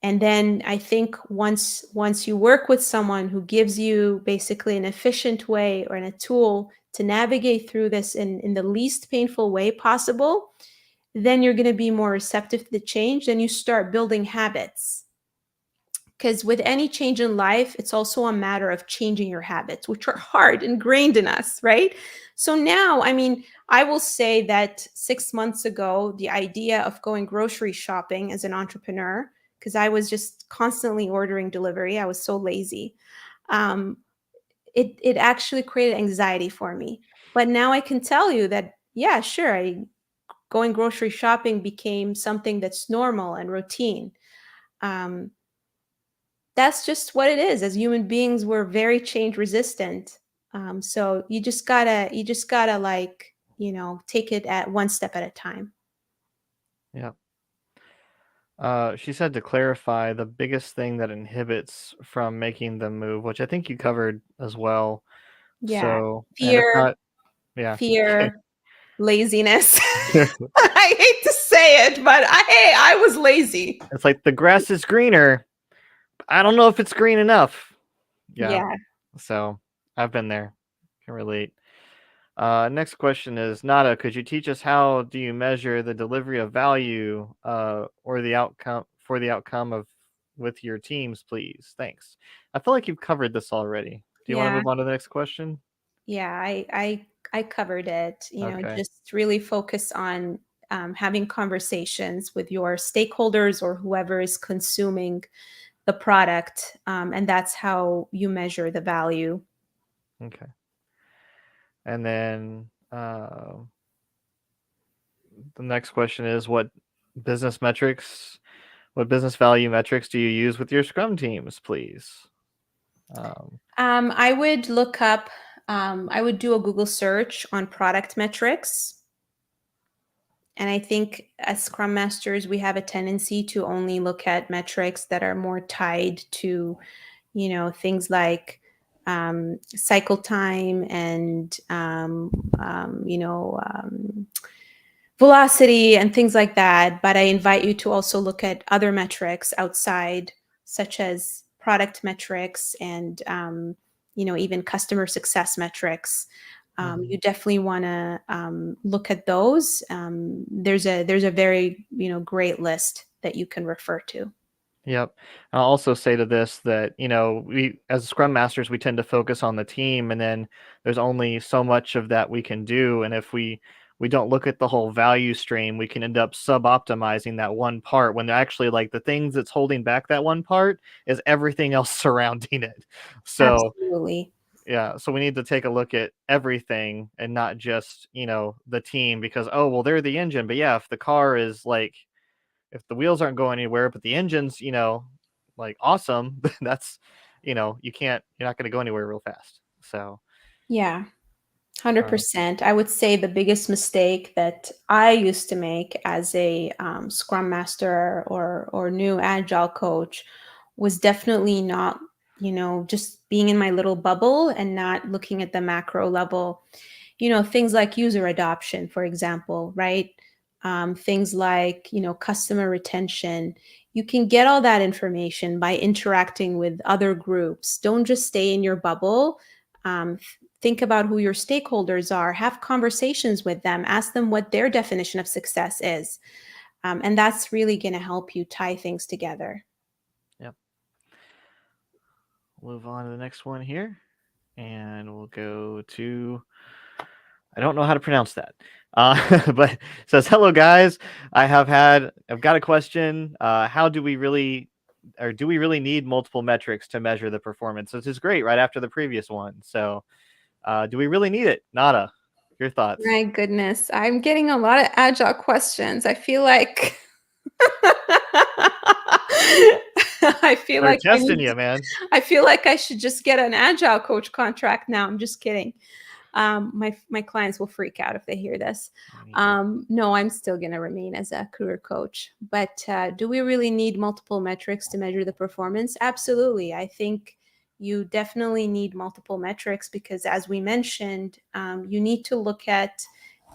then I think once you work with someone who gives you basically an efficient way or a tool to navigate through this in the least painful way possible, then you're going to be more receptive to the change. Then you start building habits. Because with any change in life, it's also a matter of changing your habits, which are hard, ingrained in us, right? So now, I will say that 6 months ago, the idea of going grocery shopping as an entrepreneur, because I was just constantly ordering delivery, I was so lazy, it actually created anxiety for me. But now I can tell you that, yeah, sure, going grocery shopping became something that's normal and routine. That's just what it is. As human beings, we're very change resistant. So you just gotta like, take it at one step at a time. Yeah. She said to clarify the biggest thing that inhibits from making the move, which I think you covered as well. Yeah. So, and if Fear, not, yeah. Okay. fear, laziness. I hate to say it, but hey, I was lazy. It's like the grass is greener. I don't know if it's green enough. Yeah. Yeah. So I've been there. Can relate. Next question is Nada. Could you teach us how do you measure the delivery of value or the outcome for the outcome of with your teams, please? Thanks. I feel like you've covered this already. Do you want to Yeah. move on to the next question? Yeah, I covered it. Okay. Just really focus on having conversations with your stakeholders or whoever is consuming the product, and that's how you measure the value. Okay. And then the next question is business metrics, what business value metrics do you use with your Scrum teams, please? I would look up. I would do a Google search on product metrics. And I think as Scrum Masters, we have a tendency to only look at metrics that are more tied to, things like cycle time and, velocity and things like that. But I invite you to also look at other metrics outside, such as product metrics and, even customer success metrics. You definitely want to look at those. There's a very great list that you can refer to. Yep. I'll also say to this that, we as Scrum Masters, we tend to focus on the team, and then there's only so much of that we can do. And if we don't look at the whole value stream, we can end up sub-optimizing that one part when actually like the things that's holding back that one part is everything else surrounding it. So Absolutely. yeah, so we need to take a look at everything and not just, the team because, oh, well, they're the engine. But yeah, if the car is like if the wheels aren't going anywhere, but the engine's, like awesome, that's, you're not going to go anywhere real fast. So, Yeah. uh, 100%. I would say the biggest mistake that I used to make as a Scrum Master or new Agile coach was definitely not, just being in my little bubble and not looking at the macro level. Things like user adoption, for example, right? Things like, customer retention. You can get all that information by interacting with other groups. Don't just stay in your bubble. Um, think about who your stakeholders are, have conversations with them, ask them what their definition of success is. And that's really going to help you tie things together. yep. Move on to the next one here. And we'll go to, I don't know how to pronounce that. But it says, hello guys. I've got a question. How do we really, or do we really need multiple metrics to measure the performance? This is great right after the previous one. So, do we really need it? Nada, your thoughts. My goodness, I'm getting a lot of agile questions. I feel like I feel They're like testing you, man. I feel like I should just get an agile coach contract now. I'm just kidding. My clients will freak out if they hear this. No, I'm still going to remain as a career coach. But do we really need multiple metrics to measure the performance? Absolutely. I think you definitely need multiple metrics because, as we mentioned, you need to look at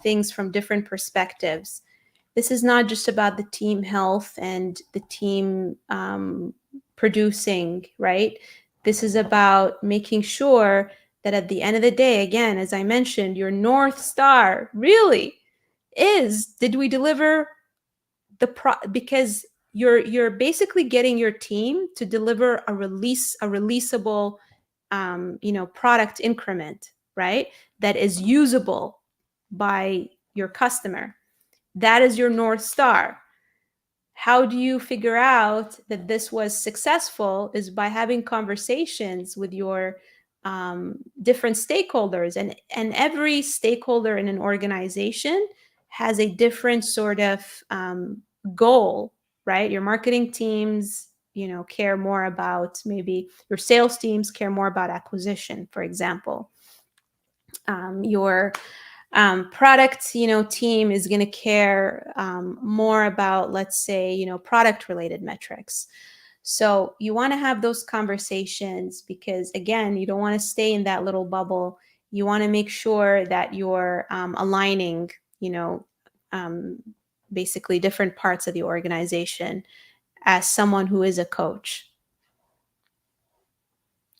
things from different perspectives. This is not just about the team health and the team producing, right? This is about making sure that at the end of the day, again, as I mentioned, your North Star really is, did we deliver because you're basically getting your team to deliver a releasable product increment, right? That is usable by your customer. That is your North Star. How do you figure out that this was successful is by having conversations with your different stakeholders, and every stakeholder in an organization has a different sort of goal, right? Your marketing teams care more about, maybe your sales teams care more about acquisition, for example. Your product team is going to care more about, let's say, product related metrics. So you want to have those conversations because, again, you don't want to stay in that little bubble. You want to make sure that you're aligning um, basically different parts of the organization as someone who is a coach.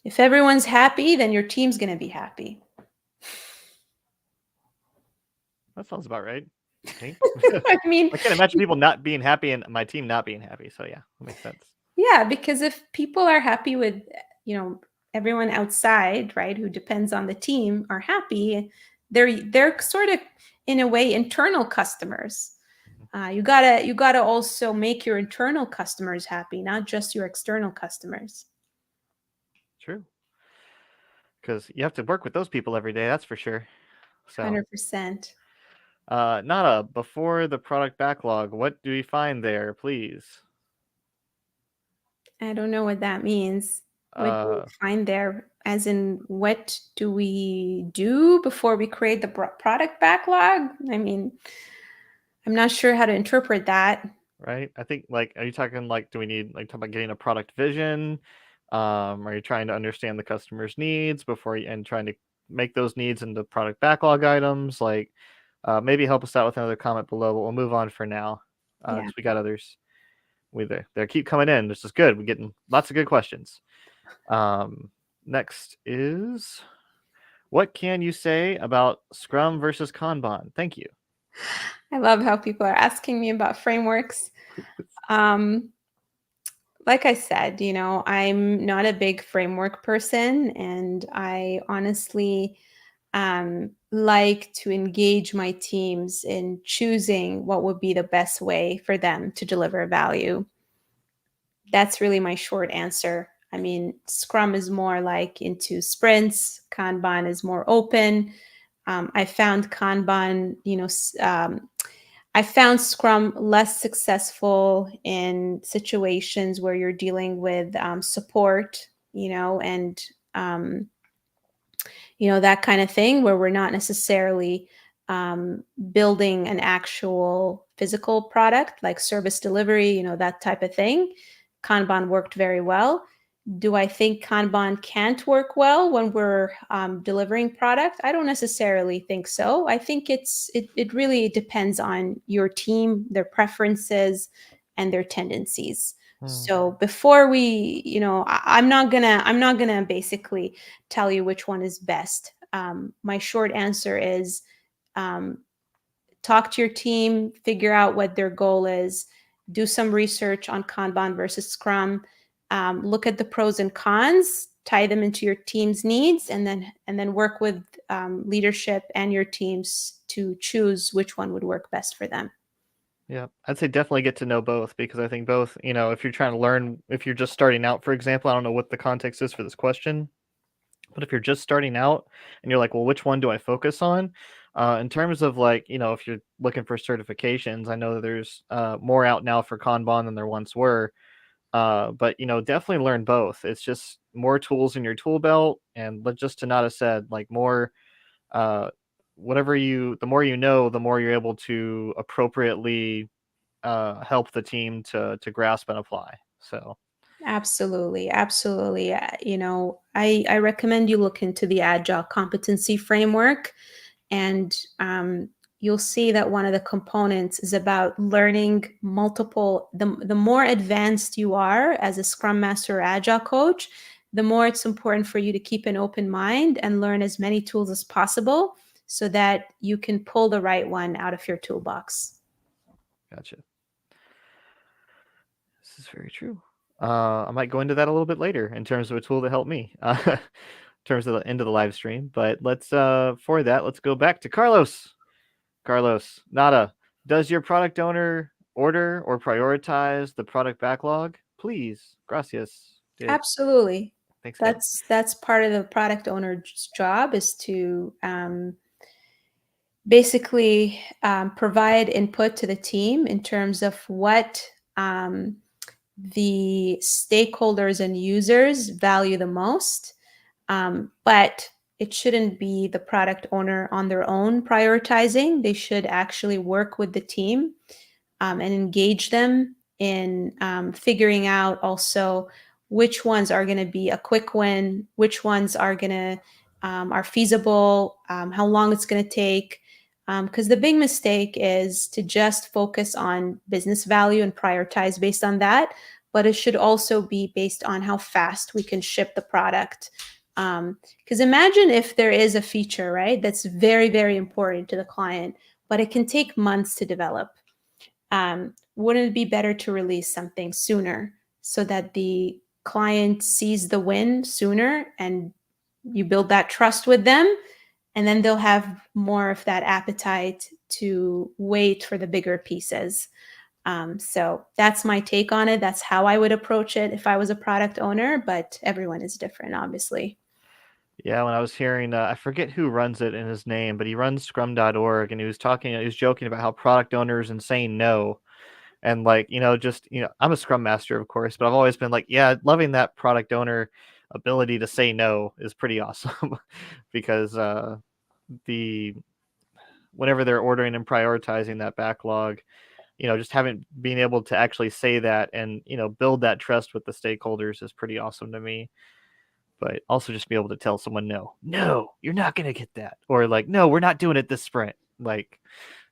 If everyone's happy, then your team's going to be happy. That sounds about right. I think. I mean, I can't imagine people not being happy and my team not being happy. So yeah, that makes sense. yeah, because if people are happy with, everyone outside, right, who depends on the team are happy, they're sort of in a way internal customers. You gotta also make your internal customers happy, not just your external customers. True. Because you have to work with those people every day. That's for sure. So, 100%. Nada, before the product backlog, what do we find there, please? I don't know what that means. What do we find there? As in, what do we do before we create the product backlog? I mean, I'm not sure how to interpret that. Right? I think like, are you talking like, do we need like talk about getting a product vision? Are you trying to understand the customer's needs before you and trying to make those needs into product backlog items? Like, maybe help us out with another comment below, but we'll move on for now Yeah. because we got others. They keep coming in. This is good. We're getting lots of good questions. Next is, what can you say about Scrum versus Kanban? Thank you. I love how people are asking me about frameworks. Um, like I said, I'm not a big framework person, and I honestly like to engage my teams in choosing what would be the best way for them to deliver value. That's really my short answer. I mean, Scrum is more like into sprints, Kanban is more open. I found Kanban, I found Scrum less successful in situations where you're dealing with support, and that kind of thing, where we're not necessarily building an actual physical product like service delivery, that type of thing. Kanban worked very well. Do I think Kanban can't work well when we're delivering product? I don't necessarily think so. I think it really depends on your team, their preferences, and their tendencies. So before I'm not gonna basically tell you which one is best. My short answer is um, talk to your team, figure out what their goal is, do some research on Kanban versus Scrum, look at the pros and cons, tie them into your team's needs, and then work with leadership and your teams to choose which one would work best for them. Yeah, I'd say definitely get to know both because I think both, if you're trying to learn, if you're just starting out, for example, I don't know what the context is for this question, but if you're just starting out and you're like, well, which one do I focus on? In terms of like, if you're looking for certifications, I know that there's more out now for Kanban than there once were. But definitely learn both. It's just more tools in your tool belt, and just to Nada said, like more, uh, the more you know, the more you're able to appropriately help the team to grasp and apply. So Absolutely, absolutely. I recommend you look into the Agile competency framework, and you'll see that one of the components is about learning multiple. The more advanced you are as a Scrum Master or Agile coach, the more it's important for you to keep an open mind and learn as many tools as possible so that you can pull the right one out of your toolbox. gotcha. This is very true. I might go into that a little bit later in terms of a tool to help me, in terms of the end of the live stream. But for that, let's go back to Carlos. Carlos, Nada, does your product owner order or prioritize the product backlog? Please. Gracias. Did. Absolutely. Thanks again. That's part of the product owner's job, is to basically provide input to the team in terms of what the stakeholders and users value the most. But it shouldn't be the product owner on their own prioritizing. They should actually work with the team and engage them in figuring out also which ones are going to be a quick win, which ones are going to are feasible, how long it's going to take, Because the big mistake is to just focus on business value and prioritize based on that, but it should also be based on how fast we can ship the product. Because imagine if there is a feature, right, that's very, very important to the client, but it can take months to develop. Wouldn't it be better to release something sooner so that the client sees the win sooner and you build that trust with them, and then they'll have more of that appetite to wait for the bigger pieces. So that's my take on it. That's how I would approach it if I was a product owner, but everyone is different, obviously. Yeah, when I was hearing, I forget who runs it in his name, but he runs scrum.org, and he was joking about how product owners and saying no. And like, I'm a scrum master, of course, but I've always been like, yeah, loving that product owner ability to say no is pretty awesome because the whenever they're ordering and prioritizing that backlog, just having being able to actually say that and, build that trust with the stakeholders is pretty awesome to me. But also just be able to tell someone no, you're not going to get that. Or like, no, we're not doing it this sprint. Like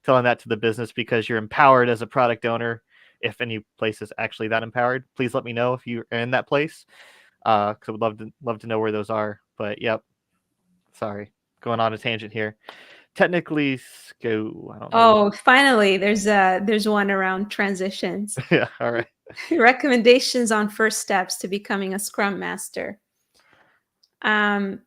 telling that to the business because you're empowered as a product owner. If any place is actually that empowered, please let me know if you're in that place. Because I would love to know where those are. But yep, sorry, going on a tangent here. Technically, go. I don't know. Oh, finally, there's one around transitions. Yeah, all right. Recommendations on first steps to becoming a Scrum Master. Um,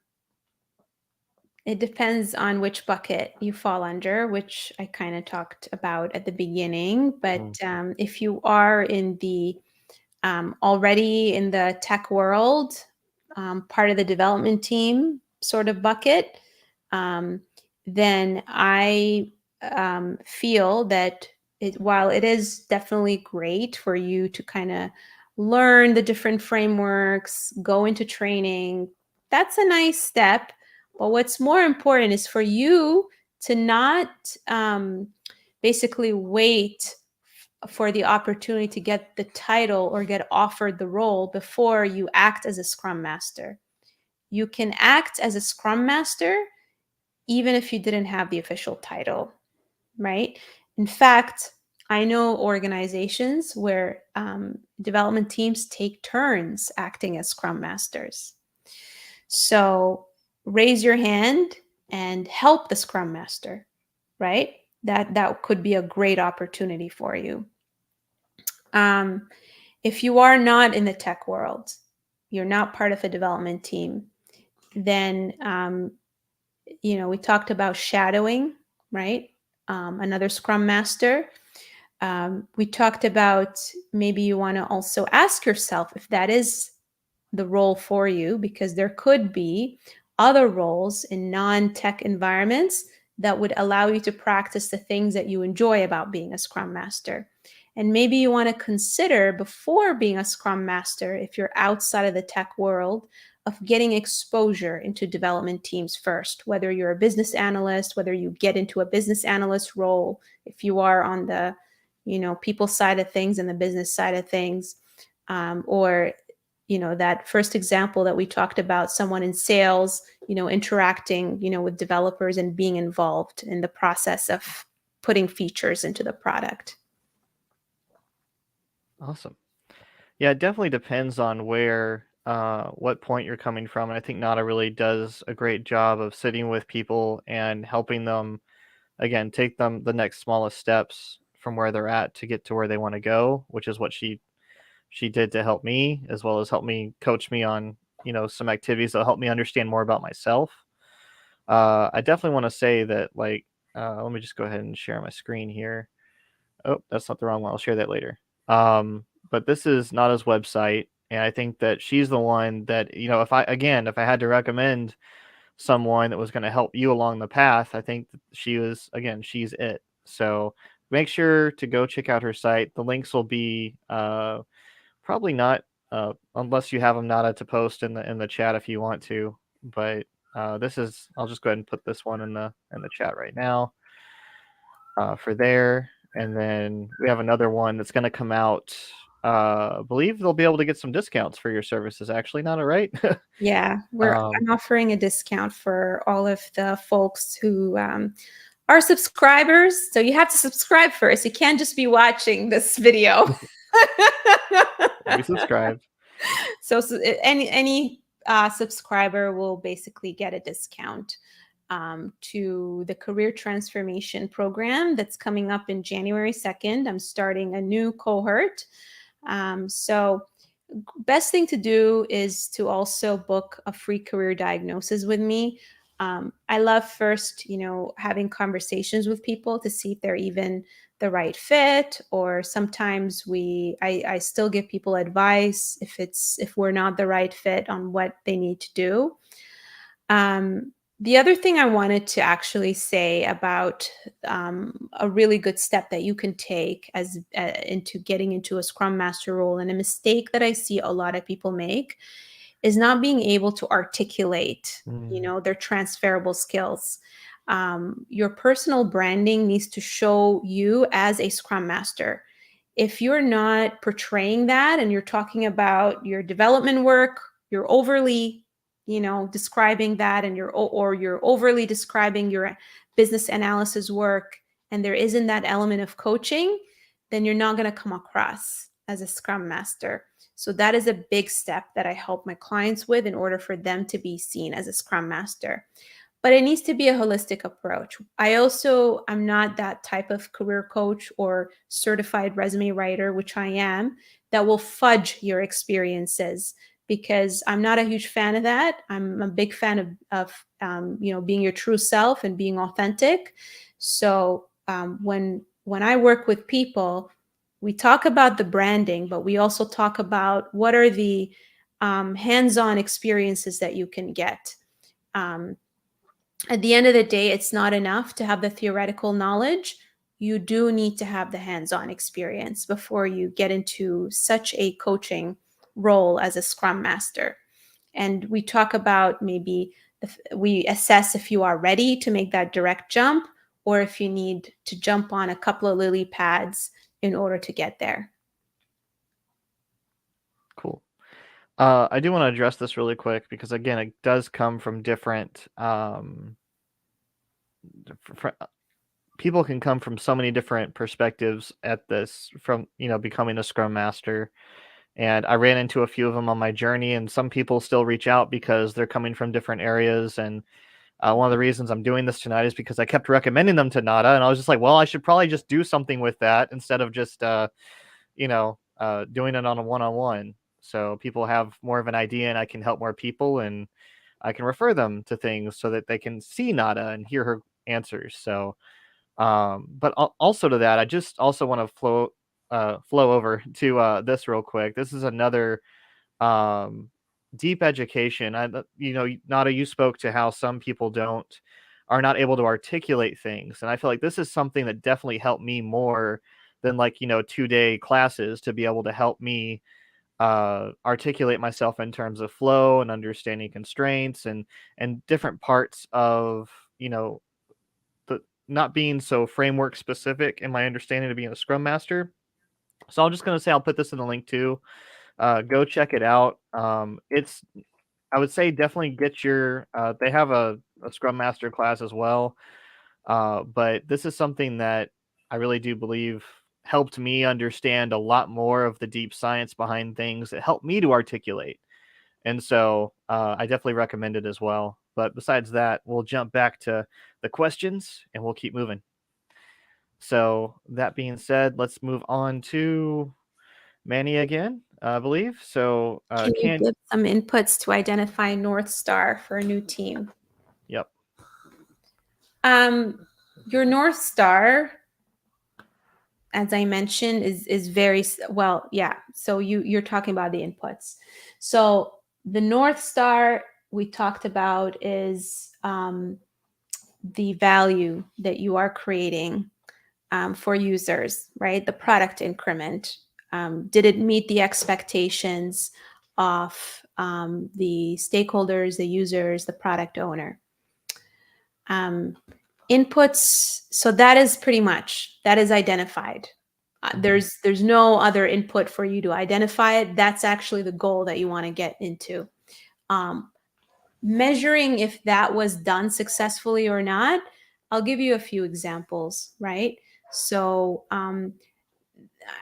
it depends on which bucket you fall under, which I kind of talked about at the beginning. But if you are in the already in the tech world, part of the development team sort of bucket, then I feel that while it is definitely great for you to kind of learn the different frameworks, go into training, that's a nice step. But what's more important is for you to not basically wait for the opportunity to get the title or get offered the role before you act as a Scrum Master. You can act as a Scrum Master even if you didn't have the official title, right? In fact, I know organizations where development teams take turns acting as Scrum Masters. So raise your hand and help the Scrum Master, right? That could be a great opportunity for you. If you are not in the tech world, you're not part of a development team, then we talked about shadowing, right? Another Scrum Master. We talked about maybe you want to also ask yourself if that is the role for you, because there could be other roles in non-tech environments that would allow you to practice the things that you enjoy about being a Scrum Master. And maybe you want to consider before being a Scrum Master, if you're outside of the tech world, of getting exposure into development teams first, whether you're a business analyst, whether you get into a business analyst role, if you are on the people side of things and the business side of things, or that first example that we talked about, someone in sales, interacting, with developers and being involved in the process of putting features into the product. Awesome. Yeah, it definitely depends on what point you're coming from. And I think Nada really does a great job of sitting with people and helping them, again, take them the next smallest steps from where they're at to get to where they want to go, which is what she did to help me, as well as help me coach me on, some activities that help me understand more about myself. I definitely want to say that, like, let me just go ahead and share my screen here. Oh, that's not the wrong one. I'll share that later. But this is Nada's website, and I think that she's the one that, if I had to recommend someone that was going to help you along the path, I think that she's it. So make sure to go check out her site. The links will be probably not unless you have them, Nada, to post in the chat if you want to. But I'll just go ahead and put this one in the chat right now for there. And then we have another one that's going to come out. I believe they'll be able to get some discounts for your services. Actually, Nada, right? Yeah, I'm offering a discount for all of the folks who Our subscribers, so you have to subscribe first. You can't just be watching this video. Be subscribed. So any subscriber will basically get a discount to the career transformation program that's coming up in January 2nd. I'm starting a new cohort. So best thing to do is to also book a free career diagnosis with me. I love first, having conversations with people to see if they're even the right fit, or sometimes I still give people advice if we're not the right fit on what they need to do. The other thing I wanted to actually say about a really good step that you can take as into getting into a Scrum Master role, and a mistake that I see a lot of people make, is not being able to articulate, their transferable skills. Your personal branding needs to show you as a Scrum Master. If you're not portraying that and you're talking about your development work, you're overly describing that, and you're overly describing your business analysis work, and there isn't that element of coaching, then you're not going to come across as a Scrum Master. So that is a big step that I help my clients with in order for them to be seen as a Scrum Master. But it needs to be a holistic approach. I'm not that type of career coach or certified resume writer, which I am, that will fudge your experiences, because I'm not a huge fan of that. I'm a big fan of being your true self and being authentic. So when I work with people, we talk about the branding, but we also talk about what are the hands-on experiences that you can get. At the end of the day, it's not enough to have the theoretical knowledge. You do need to have the hands-on experience before you get into such a coaching role as a Scrum Master. And we talk about we assess if you are ready to make that direct jump, or if you need to jump on a couple of lily pads in order to get there. Cool. I do want to address this really quick because, again, it does come from different people can come from so many different perspectives at this, from becoming a Scrum Master. And I ran into a few of them on my journey, and some people still reach out because they're coming from different areas. And one of the reasons I'm doing this tonight is because I kept recommending them to Nada, and I was just like, well, I should probably just do something with that instead of just doing it on a one-on-one. So people have more of an idea, and I can help more people, and I can refer them to things so that they can see Nada and hear her answers. So, but also to that, I just also want to flow over to this real quick. This is another deep education. Nada, you spoke to how some people are not able to articulate things, and I feel like this is something that definitely helped me more than 2-day classes, to be able to help me articulate myself in terms of flow and understanding constraints and different parts of the not being so framework specific in my understanding of being a Scrum Master. So I'm just going to say I'll put this in the link too. Go check it out. I would say definitely get they have a Scrum Master class as well. But this is something that I really do believe helped me understand a lot more of the deep science behind things. It helped me to articulate. And so I definitely recommend it as well. But besides that, we'll jump back to the questions and we'll keep moving. So that being said, let's move on to Manny again, I believe. So Can you give some inputs to identify North Star for a new team? Yep. Your North Star, as I mentioned, is very well. Yeah. So you're talking about the inputs. So the North Star we talked about is the value that you are creating for users, right? The product increment. Did it meet the expectations of the stakeholders, the users, the product owner? Inputs. So that is identified. There's no other input for you to identify it. That's actually the goal that you want to get into. Measuring if that was done successfully or not, I'll give you a few examples, right? So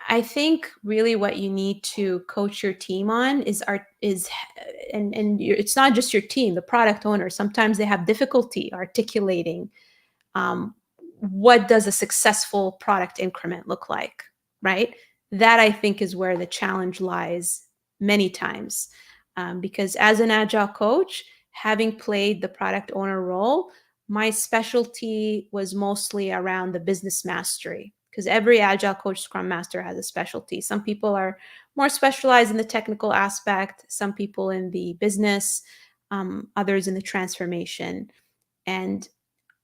I think really what you need to coach your team on is it's not just your team, the product owner. Sometimes they have difficulty articulating um, what does a successful product increment look like, right? That I think is where the challenge lies many times, because as an agile coach, having played the product owner role, my specialty was mostly around the business mastery, because every agile coach scrum master has a specialty. Some people are more specialized in the technical aspect, some people in the business, others in the transformation. And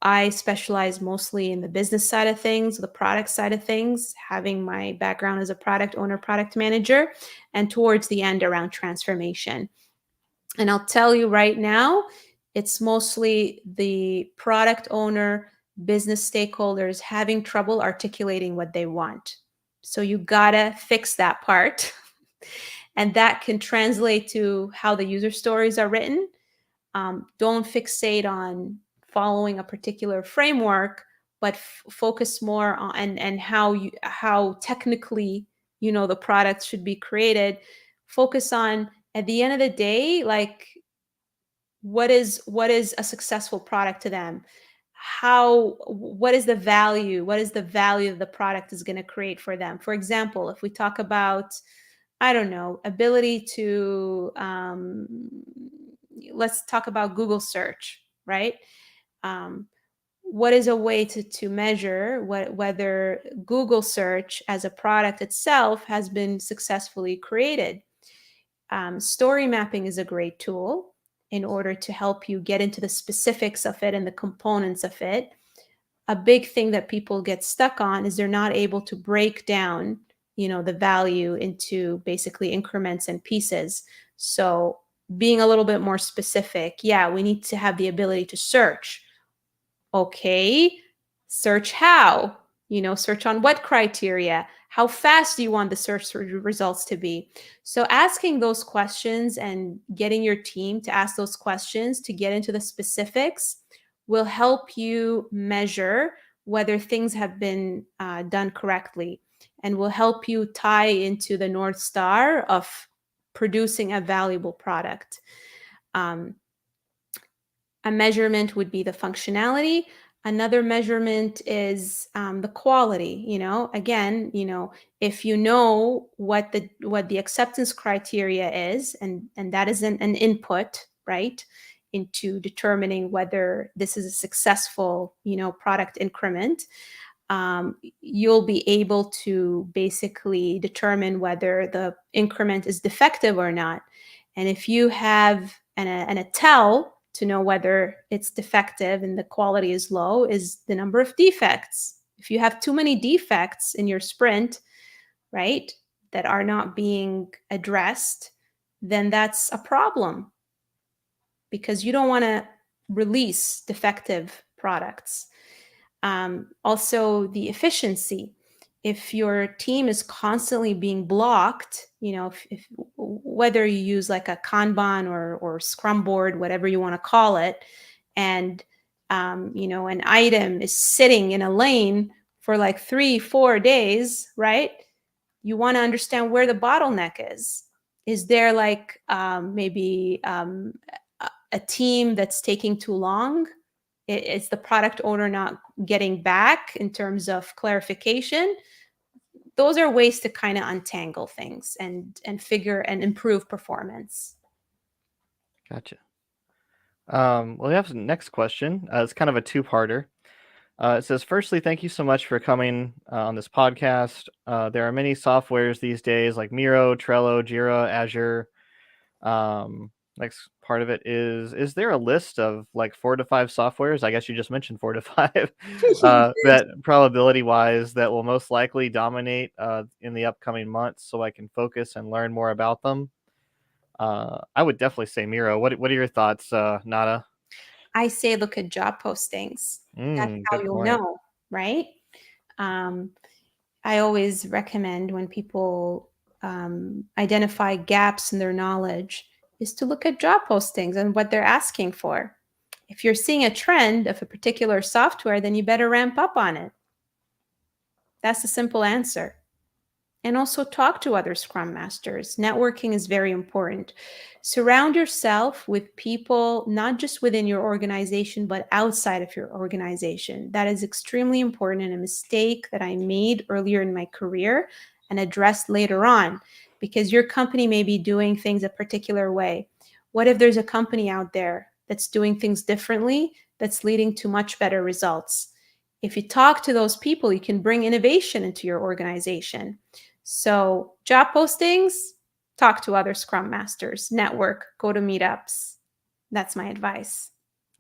I specialize mostly in the business side of things, the product side of things, having my background as a product owner, product manager, and towards the end around transformation. And I'll tell you right now, it's mostly the product owner, business stakeholders having trouble articulating what they want. So you gotta fix that part. And that can translate to how the user stories are written. Don't fixate on following a particular framework, but focus more on and how technically the product should be created. Focus on, at the end of the day, like what is a successful product to them, how what is the value that the product is going to create for them. For example, if we talk about, I don't know, ability to let's talk about Google search, right? um, what is a way to measure whether Google search as a product itself has been successfully created? Story mapping is a great tool in order to help you get into the specifics of it and the components of it. A big thing that people get stuck on is they're not able to break down, the value into basically increments and pieces. So being a little bit more specific, yeah, we need to have the ability to search. Okay, search how? Search on what criteria? How fast do you want the search results to be? So asking those questions and getting your team to ask those questions to get into the specifics will help you measure whether things have been done correctly, and will help you tie into the North Star of producing a valuable product. Um, a measurement would be the functionality. Another measurement is the quality. Again, if you know what the acceptance criteria is, and that is an input, right, into determining whether this is a successful product increment. You'll be able to basically determine whether the increment is defective or not. And if you have a tell to know whether it's defective and the quality is low, is the number of defects. If you have too many defects in your sprint, right, that are not being addressed, then that's a problem, because you don't want to release defective products. Also, the efficiency. If your team is constantly being blocked, if whether you use like a Kanban or Scrum board, whatever you want to call it, and an item is sitting in a lane for like 3-4 days, right? You want to understand where the bottleneck is. Is there like maybe a team that's taking too long? It's the product owner not getting back in terms of clarification. Those are ways to kind of untangle things and figure and improve performance. Gotcha. Well, we have the next question. It's kind of a two-parter. It says, firstly, thank you so much for coming on this podcast. There are many softwares these days like Miro, Trello, Jira, Azure. Next part of it is there a list of like 4 to 5 softwares? I guess you just mentioned 4 to 5 that probability wise that will most likely dominate in the upcoming months, so I can focus and learn more about them. I would definitely say Miro. What are your thoughts, Nada? I say look at job postings. That's how Good you'll point. know, right? Um, I always recommend when people identify gaps in their knowledge is to look at job postings and what they're asking for. If you're seeing a trend of a particular software, then you better ramp up on it. That's the simple answer. And also talk to other Scrum Masters. Networking is very important. Surround yourself with people, not just within your organization, but outside of your organization. That is extremely important, and a mistake that I made earlier in my career and addressed later on, because your company may be doing things a particular way. What if there's a company out there that's doing things differently, that's leading to much better results? If you talk to those people, you can bring innovation into your organization. So, job postings, talk to other Scrum Masters, network, go to meetups. That's my advice.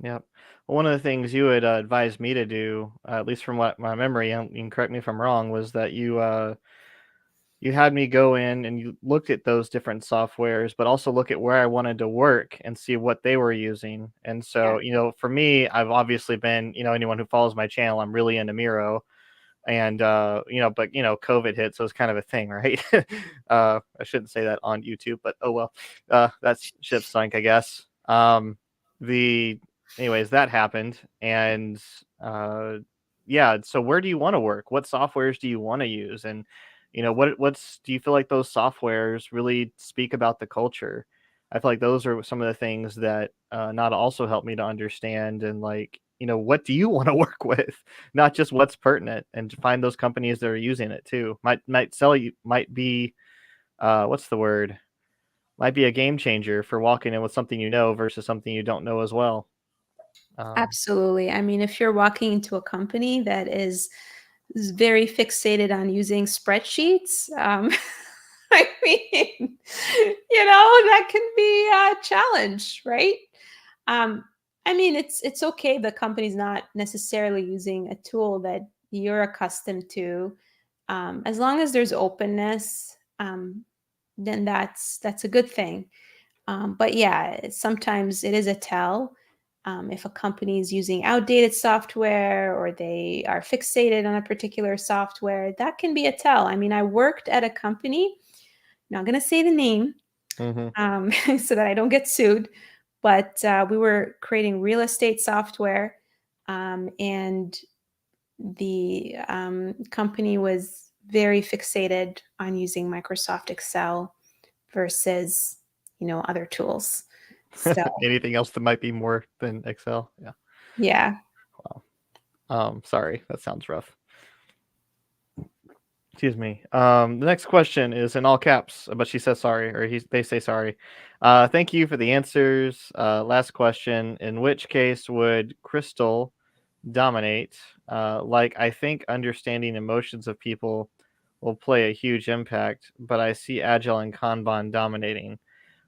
Yep. Well, one of the things you had advised me to do, at least from what my memory, you can correct me if I'm wrong, was that you had me go in and you looked at those different softwares, but also look at where I wanted to work and see what they were using. And Yeah. so, for me, I've obviously been, anyone who follows my channel, I'm really into Miro. And but COVID hit, so it's kind of a thing, right? I shouldn't say that on YouTube, but oh well. That's ship sunk, I guess. The Anyways, that happened, and yeah. So where do you want to work? What softwares do you want to use? And what's do you feel like those softwares really speak about the culture? I feel like those are some of the things that Nada also helped me to understand, and like, what do you want to work with? Not just what's pertinent, and to find those companies that are using it too. Might sell you, might be what's the word? Might be a game changer for walking in with something versus something you don't know as well. Um, Absolutely. I mean, if you're walking into a company that is very fixated on using spreadsheets, I mean, that can be a challenge, right? Um, I mean, it's okay. The company's not necessarily using a tool that you're accustomed to, as long as there's openness. Then that's a good thing. But yeah, sometimes it is a tell. If a company is using outdated software or they are fixated on a particular software, that can be a tell. I mean, I worked at a company, not going to say the name, mhm. so that I don't get sued, but we were creating real estate software, and the company was very fixated on using Microsoft Excel versus other tools. So Anything else that might be more than Excel? Yeah. yeah. Wow. Sorry, that sounds rough. Excuse me. The next question is in all caps, but she says sorry, or they say sorry. Thank you for the answers. Last question. In which case would Crystal dominate? Like, I think understanding emotions of people will play a huge impact, but I see Agile and Kanban dominating.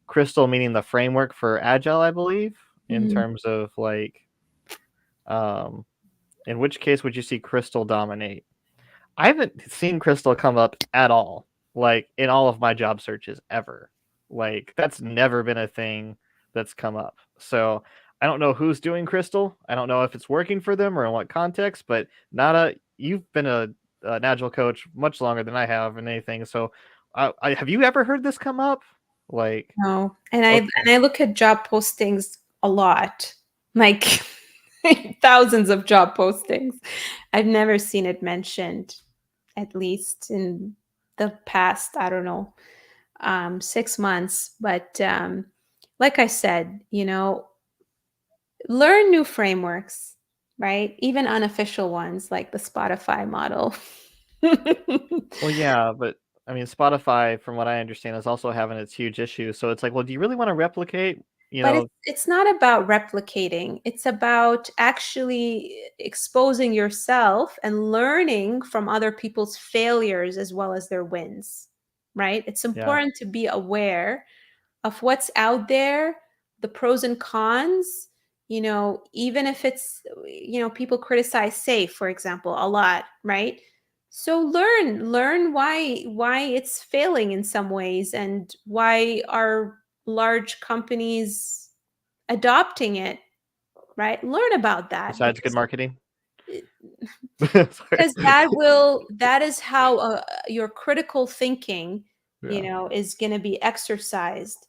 Crystal meaning the framework for Agile, I believe, in Mhm. terms of like, um, in which case would you see Crystal dominate? I haven't seen Crystal come up at all, like in all of my job searches ever. Like that's never been a thing that's come up. So I don't know who's doing Crystal. I don't know if it's working for them or in what context. But Nada, you've been an agile coach much longer than I have in anything. So, have you ever heard this come up? Like, No, and I okay, look at job postings a lot, like thousands of job postings. I've never seen it mentioned, at least in the past, I don't know, 6 months. But like I said, learn new frameworks, right? Even unofficial ones like the Spotify model. well, yeah, but I mean, Spotify, from what I understand, is also having its huge issues. So it's like, well, do you really want to replicate? You But know, it's not about replicating. It's about actually exposing yourself and learning from other people's failures as well as their wins, right? It's yeah. important to be aware of what's out there, the pros and cons, even if it's, people criticize safe, for example, a lot, right? So learn why it's failing in some ways, and why are large companies adopting it, right? Learn about that, Besides good marketing. Sorry. because that is how your critical thinking, Yeah. is going to be exercised.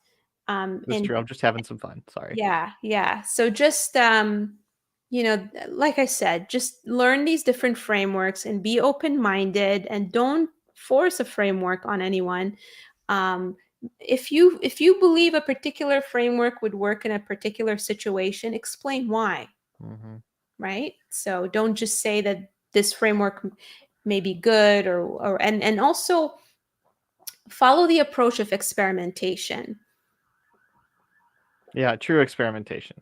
That's And true. I'm just having some fun. Sorry. yeah. So just like I said, just learn these different frameworks and be open-minded and don't force a framework on anyone. Um, if you believe a particular framework would work in a particular situation, explain why, Hmm. right? So don't just say that this framework may be good and also follow the approach of experimentation. Yeah, true experimentation.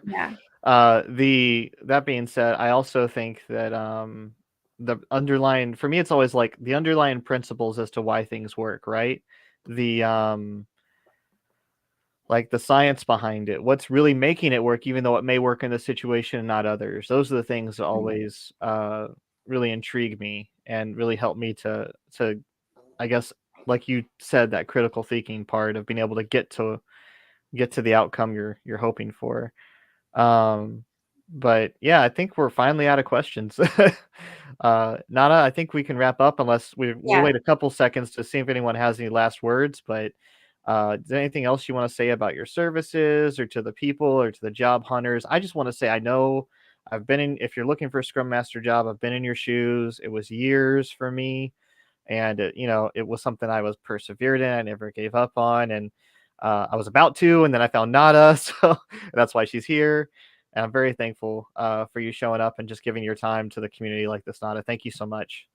Yeah. That being said, I also think that the underlying for me it's always like the underlying principles as to why things work, right? The like the science behind it, what's really making it work, even though it may work in this situation and not others. Those are the things that always really intrigue me and really help me to I guess like you said, that critical thinking part of being able to get to the outcome you're hoping for. Um, but yeah, I think we're finally out of questions. Nana, I think we can wrap up unless we'll Yeah. wait a couple seconds to see if anyone has any last words. But is there anything else you want to say about your services or to the people or to the job hunters? I just want to say I know I've been in. If you're looking for a Scrum Master job, I've been in your shoes. It was years for me, and it was something I was persevered in. I never gave up on, and I was about to, and then I found Nada, so that's why she's here. And I'm very thankful for you showing up and just giving your time to the community like this, Nada. Thank you so much.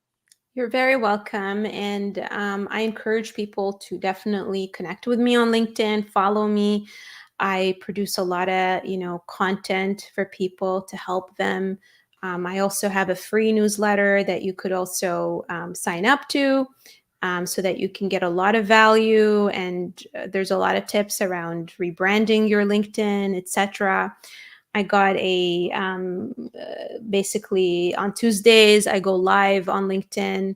You're very welcome. And I encourage people to definitely connect with me on LinkedIn, follow me. I produce a lot of, content for people to help them. I also have a free newsletter that you could also sign up to, so that you can get a lot of value. And there's a lot of tips around rebranding your LinkedIn, etc. I got basically on Tuesdays, I go live on LinkedIn,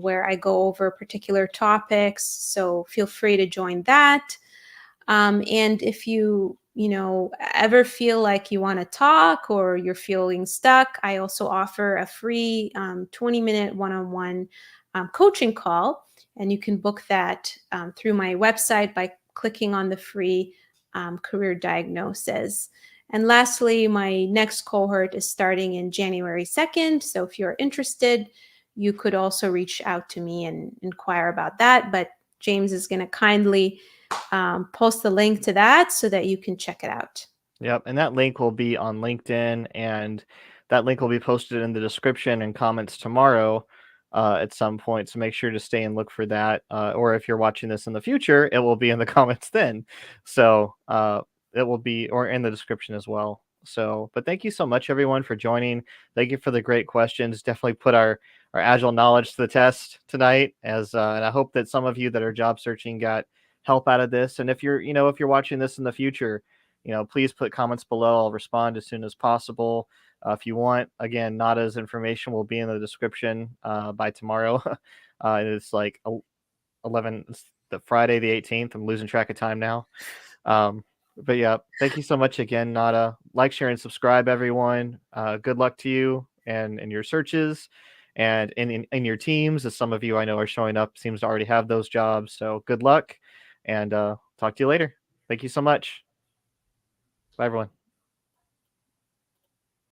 where I go over particular topics. So feel free to join that. And if ever feel like you want to talk or you're feeling stuck, I also offer a free 20-minute one-on-one coaching call. And you can book that through my website by clicking on the free career diagnosis. And lastly, my next cohort is starting in January 2nd. So if you're interested, you could also reach out to me and inquire about that. But James is going to kindly post the link to that so that you can check it out. Yep, and that link will be on LinkedIn, and that link will be posted in the description and comments tomorrow at some point. So make sure to stay and look for that. Or if you're watching this in the future, it will be in the comments then. So it will be or in the description as well. So, but thank you so much, everyone, for joining. Thank you for the great questions. Definitely put our agile knowledge to the test tonight. And I hope that some of you that are job searching got help out of this. And if you're watching this in the future, please put comments below. I'll respond as soon as possible. If you want, again, Nada's information will be in the description by tomorrow. It's like 11, it's the Friday the 18th. I'm losing track of time now. But yeah, thank you so much again, Nada. Like, share, and subscribe, everyone. Good luck to you and in your searches and in your teams, as some of you I know are showing up, seems to already have those jobs. So good luck, and talk to you later. Thank you so much. Bye, everyone.